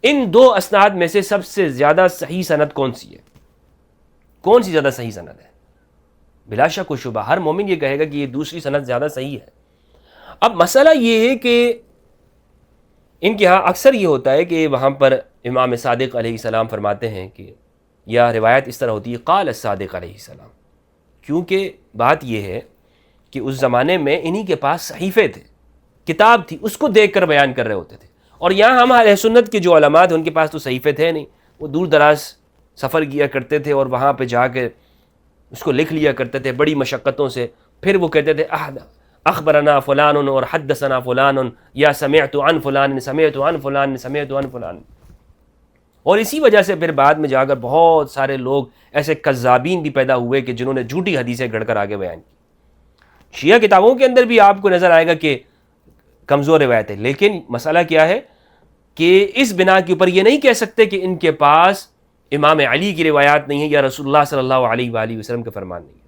Speaker 2: ان دو اسناد میں سے سب سے زیادہ صحیح سند کون سی ہے؟ کون سی زیادہ صحیح سند ہے؟ بلا شک و شبہ ہر مومن یہ کہے گا کہ یہ دوسری سند زیادہ صحیح ہے. اب مسئلہ یہ ہے کہ ان کے ہاں اکثر یہ ہوتا ہے کہ وہاں پر امام صادق علیہ السلام فرماتے ہیں کہ یا روایت اس طرح ہوتی ہے قال الصادق علیہ السلام، کیونکہ بات یہ ہے کہ اس زمانے میں انہی کے پاس صحیفے تھے، کتاب تھی، اس کو دیکھ کر بیان کر رہے ہوتے تھے. اور یہاں ہم اہل سنت کے جو علماء تھے ان کے پاس تو صحیفے تھے نہیں، وہ دور دراز سفر کیا کرتے تھے اور وہاں پہ جا کے اس کو لکھ لیا کرتے تھے بڑی مشقتوں سے، پھر وہ کہتے تھے اخبرنا فلان اور حدثنا فلان یا سمعت عن فلان سمعت عن فلان سمعت عن فلان. اور اسی وجہ سے پھر بعد میں جا کر بہت سارے لوگ ایسے کذابین بھی پیدا ہوئے کہ جنہوں نے جھوٹی حدیثیں گھڑ کر آگے بیان کی. شیعہ کتابوں کے اندر بھی آپ کو نظر آئے گا کہ کمزور روایت ہے، لیکن مسئلہ کیا ہے کہ اس بنا کے اوپر یہ نہیں کہہ سکتے کہ ان کے پاس امام علی کی روایات نہیں ہے یا رسول اللہ صلی اللہ علیہ وآلہ وسلم کے فرمان نہیں ہے.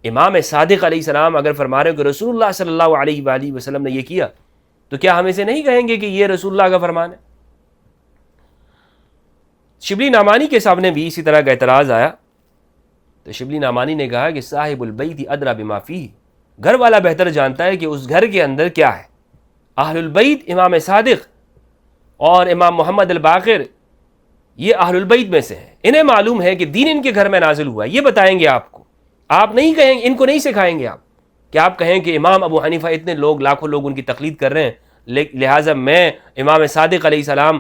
Speaker 2: امام صادق علیہ السلام اگر فرما رہے ہو کہ رسول اللہ صلی اللہ علیہ وآلہ وسلم نے یہ کیا تو کیا ہم اسے نہیں کہیں گے کہ یہ رسول اللہ کا فرمان ہے؟ شبلی نعمانی کے سامنے بھی اسی طرح کا اعتراض آیا تو شبلی نعمانی نے کہا کہ صاحب البیت ادری بما فیہ، گھر والا بہتر جانتا ہے کہ اس گھر کے اندر کیا ہے. اہل البیت امام صادق اور امام محمد الباقر یہ اہل البیت میں سے ہیں، انہیں معلوم ہے کہ دین ان کے گھر میں نازل ہوا ہے، یہ بتائیں گے آپ کو. آپ نہیں کہیں گے، ان کو نہیں سکھائیں گے آپ کہ آپ کہیں کہ امام ابو حنیفہ اتنے لوگ لاکھوں لوگ ان کی تقلید کر رہے ہیں، لہٰذا میں امام صادق علیہ السلام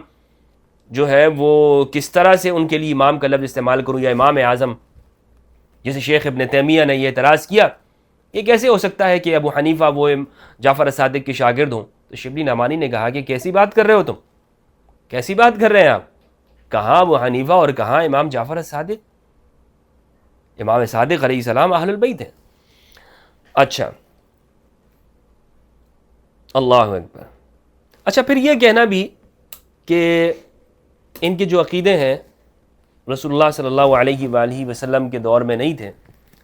Speaker 2: جو ہے وہ کس طرح سے ان کے لیے امام کا لفظ استعمال کروں یا امام اعظم. جیسے شیخ ابن تیمیہ نے یہ اعتراض کیا کہ کیسے ہو سکتا ہے کہ ابو حنیفہ وہ جعفر صادق کے شاگرد ہوں. تو شبلی نعمانی نے کہا کہ کیسی بات کر رہے ہو تم، کیسی بات کر رہے ہیں آپ، کہاں ابو حنیفہ اور کہاں امام جعفر صادق؟ امام صادق علیہ السلام اہل البیت ہیں. اچھا اللہ اکبر. اچھا پھر یہ کہنا بھی کہ ان کے جو عقیدے ہیں رسول اللہ صلی اللہ علیہ وآلہ وسلم کے دور میں نہیں تھے.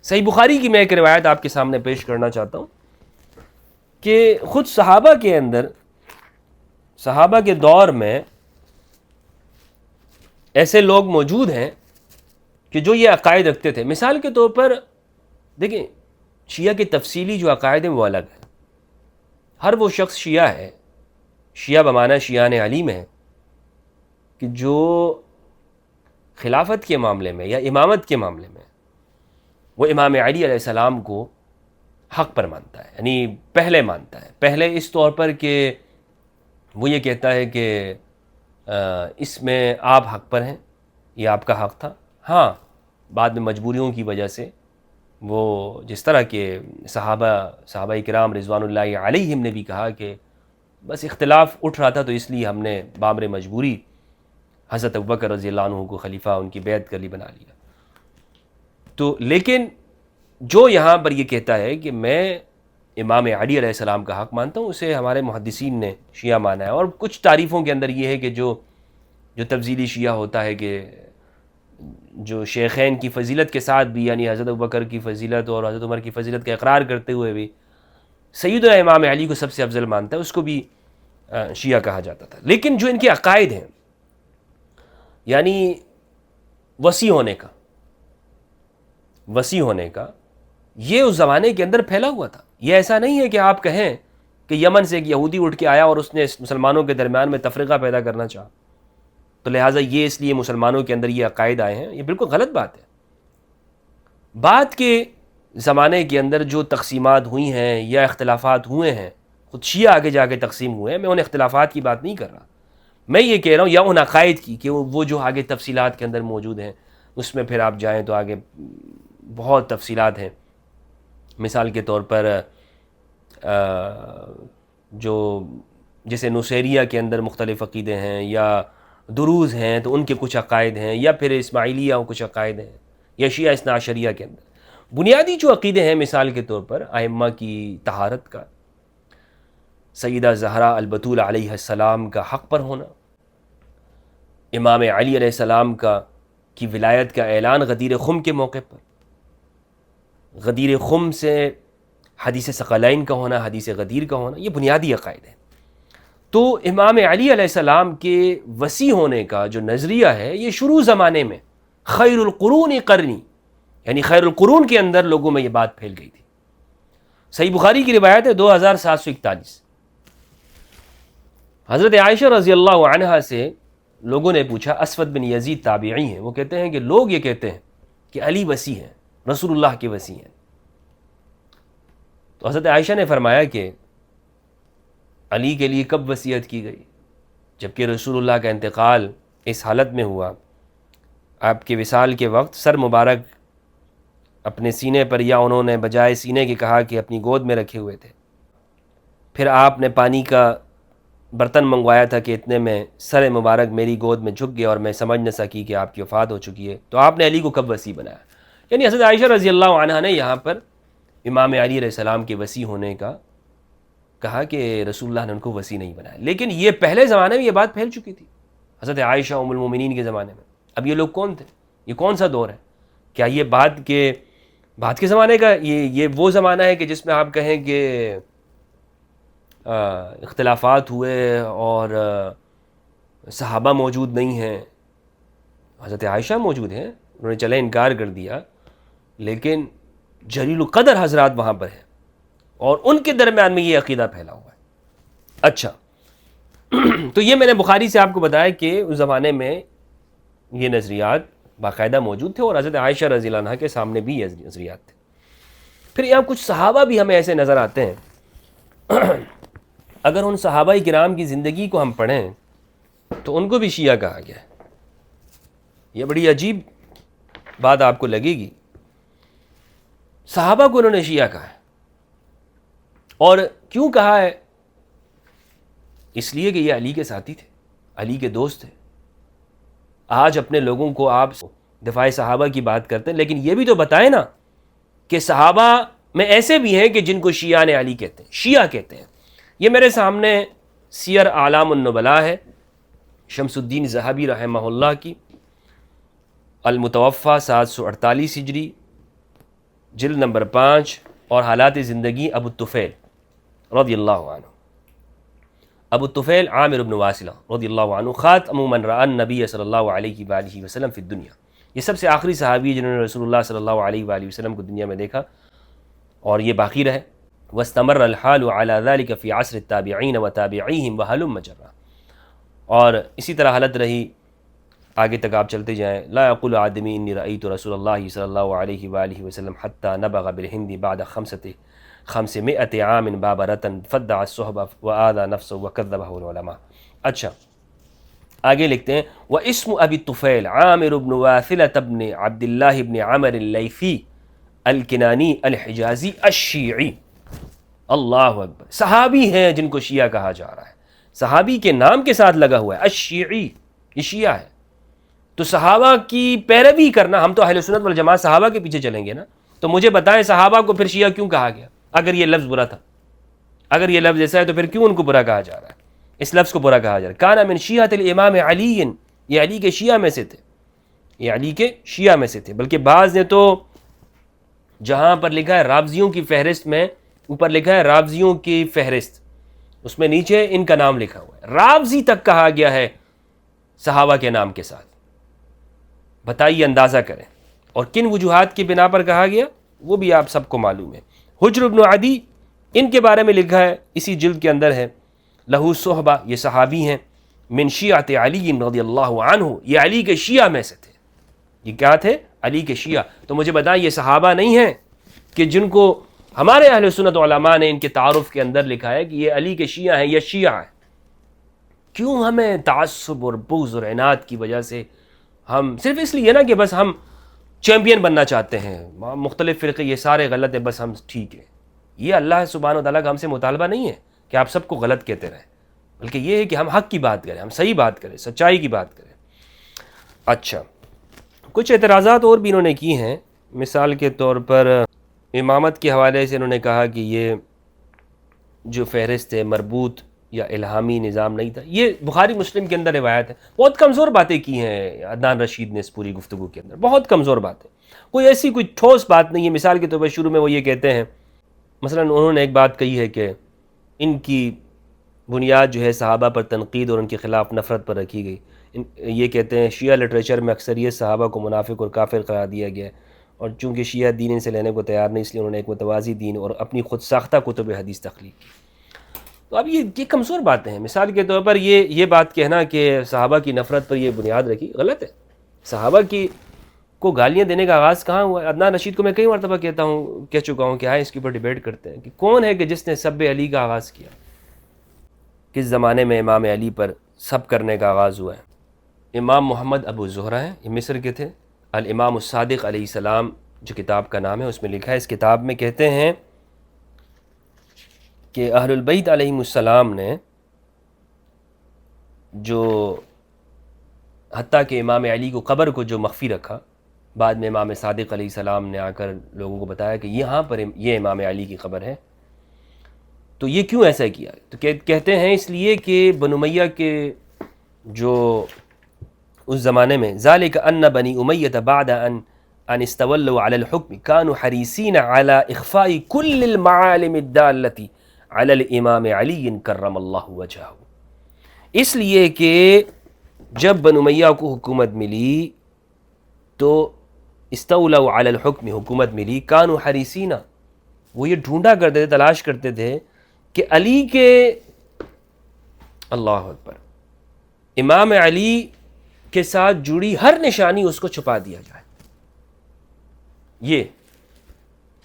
Speaker 2: صحیح بخاری کی میں ایک روایت آپ کے سامنے پیش کرنا چاہتا ہوں کہ خود صحابہ کے اندر، صحابہ کے دور میں ایسے لوگ موجود ہیں کہ جو یہ عقائد رکھتے تھے. مثال کے طور پر دیکھیں شیعہ کے تفصیلی جو عقائد ہیں وہ الگ ہیں. ہر وہ شخص شیعہ ہے، شیعہ بمعنی شیعان علی میں ہے، کہ جو خلافت کے معاملے میں یا امامت کے معاملے میں وہ امام علی علیہ السلام کو حق پر مانتا ہے، یعنی پہلے مانتا ہے. پہلے اس طور پر کہ وہ یہ کہتا ہے کہ اس میں آپ حق پر ہیں، یہ آپ کا حق تھا. ہاں بعد میں مجبوریوں کی وجہ سے وہ جس طرح کہ صحابہ کرام رضوان اللہ علیہم نے بھی کہا کہ بس اختلاف اٹھ رہا تھا تو اس لیے ہم نے بامر مجبوری حضرت ابوبکر رضی اللہ عنہ کو خلیفہ ان کی بیعت کر لی بنا لیا. تو لیکن جو یہاں پر یہ کہتا ہے کہ میں امام علی علیہ السلام کا حق مانتا ہوں، اسے ہمارے محدثین نے شیعہ مانا ہے. اور کچھ تعریفوں کے اندر یہ ہے کہ جو تفضیلی شیعہ ہوتا ہے کہ جو شیخین کی فضیلت کے ساتھ بھی، یعنی حضرت ابوبکر کی فضیلت اور حضرت عمر کی فضیلت کا اقرار کرتے ہوئے بھی سیدنا امام علی کو سب سے افضل مانتا ہے، اس کو بھی شیعہ کہا جاتا تھا. لیکن جو ان کے عقائد ہیں یعنی وسیع ہونے کا یہ اس زمانے کے اندر پھیلا ہوا تھا. یہ ایسا نہیں ہے کہ آپ کہیں کہ یمن سے ایک یہودی اٹھ کے آیا اور اس نے مسلمانوں کے درمیان میں تفرقہ پیدا کرنا چاہا تو لہٰذا یہ اس لیے مسلمانوں کے اندر یہ عقائد آئے ہیں. یہ بالکل غلط بات ہے. بات کہ زمانے کے اندر جو تقسیمات ہوئی ہیں یا اختلافات ہوئے ہیں، خود شیعہ آگے جا کے تقسیم ہوئے ہیں، میں ان اختلافات کی بات نہیں کر رہا، میں یہ کہہ رہا ہوں یا ان عقائد کی کہ وہ جو آگے تفصیلات کے اندر موجود ہیں، اس میں پھر آپ جائیں تو آگے بہت تفصیلات ہیں. مثال کے طور پر جو جیسے نصیریہ کے اندر مختلف عقیدے ہیں، یا دروز ہیں تو ان کے کچھ عقائد ہیں، یا پھر اسماعیلیہ کچھ عقائد ہیں، یا شیعہ اثنا عشریہ کے اندر بنیادی جو عقیدے ہیں. مثال کے طور پر ائمہ کی طہارت کا، سیدہ زہرا البتول علیہ السلام کا حق پر ہونا، امام علی علیہ السلام کی ولایت کا اعلان غدیر خم کے موقع پر، غدیر خم سے حدیث ثقلین کا ہونا، حدیث غدیر کا ہونا، یہ بنیادی عقائد ہیں. تو امام علی علیہ السلام کے وسیع ہونے کا جو نظریہ ہے، یہ شروع زمانے میں خیر القرون قرنی، یعنی خیر القرون کے اندر لوگوں میں یہ بات پھیل گئی تھی. صحیح بخاری کی روایت ہے 2741. حضرت عائشہ رضی اللہ عنہا سے لوگوں نے پوچھا، اسود بن یزید تابعی ہیں، وہ کہتے ہیں کہ لوگ یہ کہتے ہیں کہ علی وسیع ہیں، رسول اللہ کے وسیع ہیں. تو حضرت عائشہ نے فرمایا کہ علی کے لیے کب وصیت کی گئی؟ جبکہ رسول اللہ کا انتقال اس حالت میں ہوا، آپ کے وصال کے وقت سر مبارک اپنے سینے پر، یا انہوں نے بجائے سینے کے کہا کہ اپنی گود میں رکھے ہوئے تھے. پھر آپ نے پانی کا برتن منگوایا تھا کہ اتنے میں سر مبارک میری گود میں جھک گیا اور میں سمجھ نہ سکی کہ آپ کی وفات ہو چکی ہے. تو آپ نے علی کو کب وسیع بنایا؟ یعنی حضرت عائشہ رضی اللہ عنہا نے یہاں پر امام علی علیہ السلام کے وسیع ہونے کا کہا کہ رسول اللہ نے ان کو وسیع نہیں بنایا. لیکن یہ پہلے زمانے میں یہ بات پھیل چکی تھی، حضرت عائشہ ام المومنین کے زمانے میں. اب یہ لوگ کون تھے؟ یہ کون سا دور ہے؟ کیا یہ بعد کے زمانے کا یہ وہ زمانہ ہے کہ جس میں آپ کہیں کہ اختلافات ہوئے اور صحابہ موجود نہیں ہیں؟ حضرت عائشہ موجود ہیں، انہوں نے چلے انکار کر دیا، لیکن جلیل القدر حضرات وہاں پر ہیں، اور ان کے درمیان میں یہ عقیدہ پھیلا ہوا ہے. اچھا، تو یہ میں نے بخاری سے آپ کو بتایا کہ اس زمانے میں یہ نظریات باقاعدہ موجود تھے، اور حضرت عائشہ رضی اللہ عنہا کے سامنے بھی یہ نظریات تھے. پھر یہاں کچھ صحابہ بھی ہمیں ایسے نظر آتے ہیں، اگر ان صحابہ کرام کی زندگی کو ہم پڑھیں تو ان کو بھی شیعہ کہا گیا ہے. یہ بڑی عجیب بات آپ کو لگے گی، صحابہ کو انہوں نے شیعہ کہا ہے. اور کیوں کہا ہے؟ اس لیے کہ یہ علی کے ساتھی تھے، علی کے دوست تھے. آج اپنے لوگوں کو آپ دفاع صحابہ کی بات کرتے ہیں، لیکن یہ بھی تو بتائیں نا کہ صحابہ میں ایسے بھی ہیں کہ جن کو شیعہ نے علی کہتے ہیں، شیعہ کہتے ہیں. یہ میرے سامنے سیر اعلام النبلاء ہے، شمس الدین ذہبی رحمہ اللہ کی، المتوفی 748 ہجری، جلد نمبر 5، اور حالات زندگی ابو الطفیل رضی اللہ عنہ. ابو الطفیل عامر بن واصلہ رضی اللہ عنہ، خاتم من رأى النبی صلی اللہ علیہ وآلہ وسلم فی الدنیا. یہ سب سے آخری صحابی ہے جنہوں نے رسول اللہ صلی اللہ علیہ وآلہ وسلم کو دنیا میں دیکھا اور یہ باقی رہے. واستمر الحال على ذلك في عصر التابعین وتابعیہم وهلم جرا. اور اسی طرح حالت رہی، آگے تک آپ چلتے جائیں. لا يقول آدمی انی رأیت رسول اللہ صلی اللہ علیہ وآلہ وسلم حتى نبغ بالہند بعد 500 عام بابرة فدع الصحبة وآذى نفسه وكذبه العلماء. اچھا آگے لکھتے ہیں، واسم ابی الطفیل عامر بن واثلة بن عبد اللہ بن عمر اللیثی الکنانی الحجازی الشیعی. اللہ اکبر، صحابی ہیں جن کو شیعہ کہا جا رہا ہے، صحابی کے نام کے ساتھ لگا ہوا ہے الشیعی، یہ شیعہ ہے. تو صحابہ کی پیروی کرنا، ہم تو اہل سنت والجماعت صحابہ کے پیچھے چلیں گے نا، تو مجھے بتائیں صحابہ کو پھر شیعہ کیوں کہا گیا؟ اگر یہ لفظ برا تھا، اگر یہ لفظ ایسا ہے تو پھر کیوں ان کو برا کہا جا رہا ہے؟ اس لفظ کو برا کہا جا رہا ہے. کان من شیعۃ الامام علی، یہ علی کے شیعہ میں سے تھے، یہ علی کے شیعہ میں سے تھے. بلکہ بعض نے تو جہاں پر لکھا ہے رافضیوں کی فہرست میں، اوپر لکھا ہے رافضیوں کی فہرست، اس میں نیچے ان کا نام لکھا ہوا ہے. رافضی تک کہا گیا ہے صحابہ کے نام کے ساتھ. بتائیے، اندازہ کریں. اور کن وجوہات کی بنا پر کہا گیا وہ بھی آپ سب کو معلوم ہے. حجر بن عدی، ان کے بارے میں لکھا ہے، اسی جلد کے اندر ہے، لہو صحبہ، یہ صحابی ہیں، من شیعۃ علی رضی اللہ عنہ، یہ علی کے شیعہ میں سے تھے. یہ کیا تھے؟ علی کے شیعہ. تو مجھے بتائیں یہ صحابہ نہیں ہیں؟ کہ جن کو ہمارے اہل سنت علماء نے ان کے تعارف کے اندر لکھا ہے کہ یہ علی کے شیعہ ہیں یا شیعہ ہیں. کیوں ہمیں تعصب اور بغض اور عناد کی وجہ سے ہم صرف اس لیے نا کہ بس ہم چیمپئن بننا چاہتے ہیں, مختلف فرقے یہ سارے غلط ہیں بس ہم ٹھیک ہیں. یہ اللہ سبحانہ و تعالیٰ کا ہم سے مطالبہ نہیں ہے کہ آپ سب کو غلط کہتے رہیں, بلکہ یہ ہے کہ ہم حق کی بات کریں, ہم صحیح بات کریں, سچائی کی بات کریں. اچھا, کچھ اعتراضات اور بھی انہوں نے کی ہیں. مثال کے طور پر امامت کے حوالے سے انہوں نے کہا کہ یہ جو فہرست ہے مربوط یا الہامی نظام نہیں تھا. یہ بخاری مسلم کے اندر روایت ہے. بہت کمزور باتیں کی ہیں عدنان رشید نے اس پوری گفتگو کے اندر, بہت کمزور باتیں, کوئی ایسی کوئی ٹھوس بات نہیں ہے. مثال کے طور پر شروع میں وہ یہ کہتے ہیں, مثلا انہوں نے ایک بات کہی ہے کہ ان کی بنیاد جو ہے صحابہ پر تنقید اور ان کے خلاف نفرت پر رکھی گئی. یہ کہتے ہیں شیعہ لٹریچر میں اکثریت صحابہ کو منافق اور کافر قرار دیا گیا ہے, اور چونکہ شیعہ دین ان سے لینے کو تیار نہیں, اس لیے انہوں نے ایک متوازی دین اور اپنی خود ساختہ کتب حدیث تخلیق کی. تو اب یہ کمزور باتیں ہیں. مثال کے طور پر یہ بات کہنا کہ صحابہ کی نفرت پر یہ بنیاد رکھی, غلط ہے. صحابہ کی کو گالیاں دینے کا آغاز کہاں ہوا ہے؟ عدنان رشید کو میں کئی مرتبہ کہہ چکا ہوں کہ آئے اس کے اوپر ڈیبیٹ کرتے ہیں کہ کون ہے کہ جس نے سب علی کا آغاز کیا, کس زمانے میں امام علی پر سب کرنے کا آغاز ہوا ہے. امام محمد ابو زہرہ ہیں, یہ مصر کے تھے. الامام الصادق علیہ السلام جو کتاب کا نام ہے اس میں لکھا ہے, اس کتاب میں کہتے ہیں کہ اہل البیت علیہم السلام نے جو حتیٰ کہ امام علی کو قبر کو جو مخفی رکھا, بعد میں امام صادق علیہ السلام نے آ کر لوگوں کو بتایا کہ یہاں پر یہ امام علی کی قبر ہے. تو یہ کیوں ایسا کیا؟ تو کہتے ہیں اس لیے کہ بنو امیہ کے جو اس زمانے میں ذالک ان بنی امیہ بعد ان استولوا علی الحکم كانوا حریصین علی اخفاء کل المعالم الدالۃ علی الامام علی کرم اللہ وجہہ. اس لیے کہ جب بنو امیہ کو حکومت ملی تو استولوا علی الحکم, حکومت ملی, كانوا حریصین, وہ یہ ڈھونڈا کرتے تھے, تلاش کرتے تھے کہ علی کے, اللہ اکبر, امام علی کے ساتھ جڑی ہر نشانی اس کو چھپا دیا جائے. یہ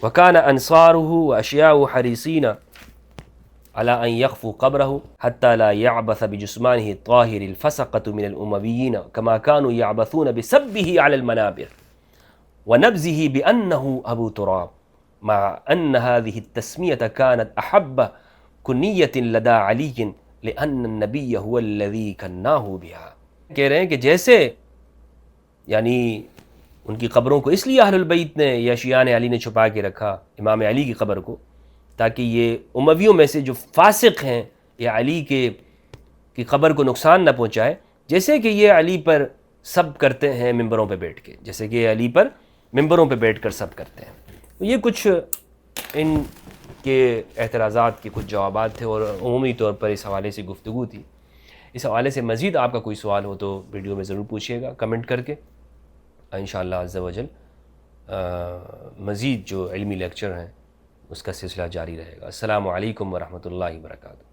Speaker 2: وَكَانَ أَنصَارُهُ وَأَشْيَاؤُهُ حَرِيصِينَ عَلَىٰ أَنْ يَخْفُوا قَبْرَهُ حَتَّى لَا يَعْبَثَ بِجِسْمَانِهِ الطَّاهِرِ الْفَسَقَةُ مِنَ الْأُمَوِيِّينَ كَمَا كَانُوا يَعْبَثُونَ بِسَبِّهِ عَلَى الْمَنَابِرِ وَنَبْذِهِ بِأَنَّهُ أَبُو تُرَابٍ مع أن هذه التسمية كانت أحب كنية لدى علي لأن النبي هو الذي كناه بها. کہہ رہے ہیں کہ جیسے یعنی ان کی قبروں کو اس لیے اہل البیت نے یا شیعان علی نے چھپا کے رکھا امام علی کی قبر کو, تاکہ یہ امویوں میں سے جو فاسق ہیں یا علی کی قبر کو نقصان نہ پہنچائے, جیسے کہ یہ علی پر سب کرتے ہیں ممبروں پہ بیٹھ کے, جیسے کہ یہ علی پر ممبروں پہ بیٹھ کر سب کرتے ہیں. یہ کچھ ان کے اعتراضات کے کچھ جوابات تھے اور عمومی طور پر اس حوالے سے گفتگو تھی. اس حوالے سے مزید آپ کا کوئی سوال ہو تو ویڈیو میں ضرور پوچھیے گا کمنٹ کر کے. انشاءاللہ عز و جل مزید جو علمی لیکچر ہیں اس کا سلسلہ جاری رہے گا. السلام علیکم ورحمۃ اللہ وبرکاتہ.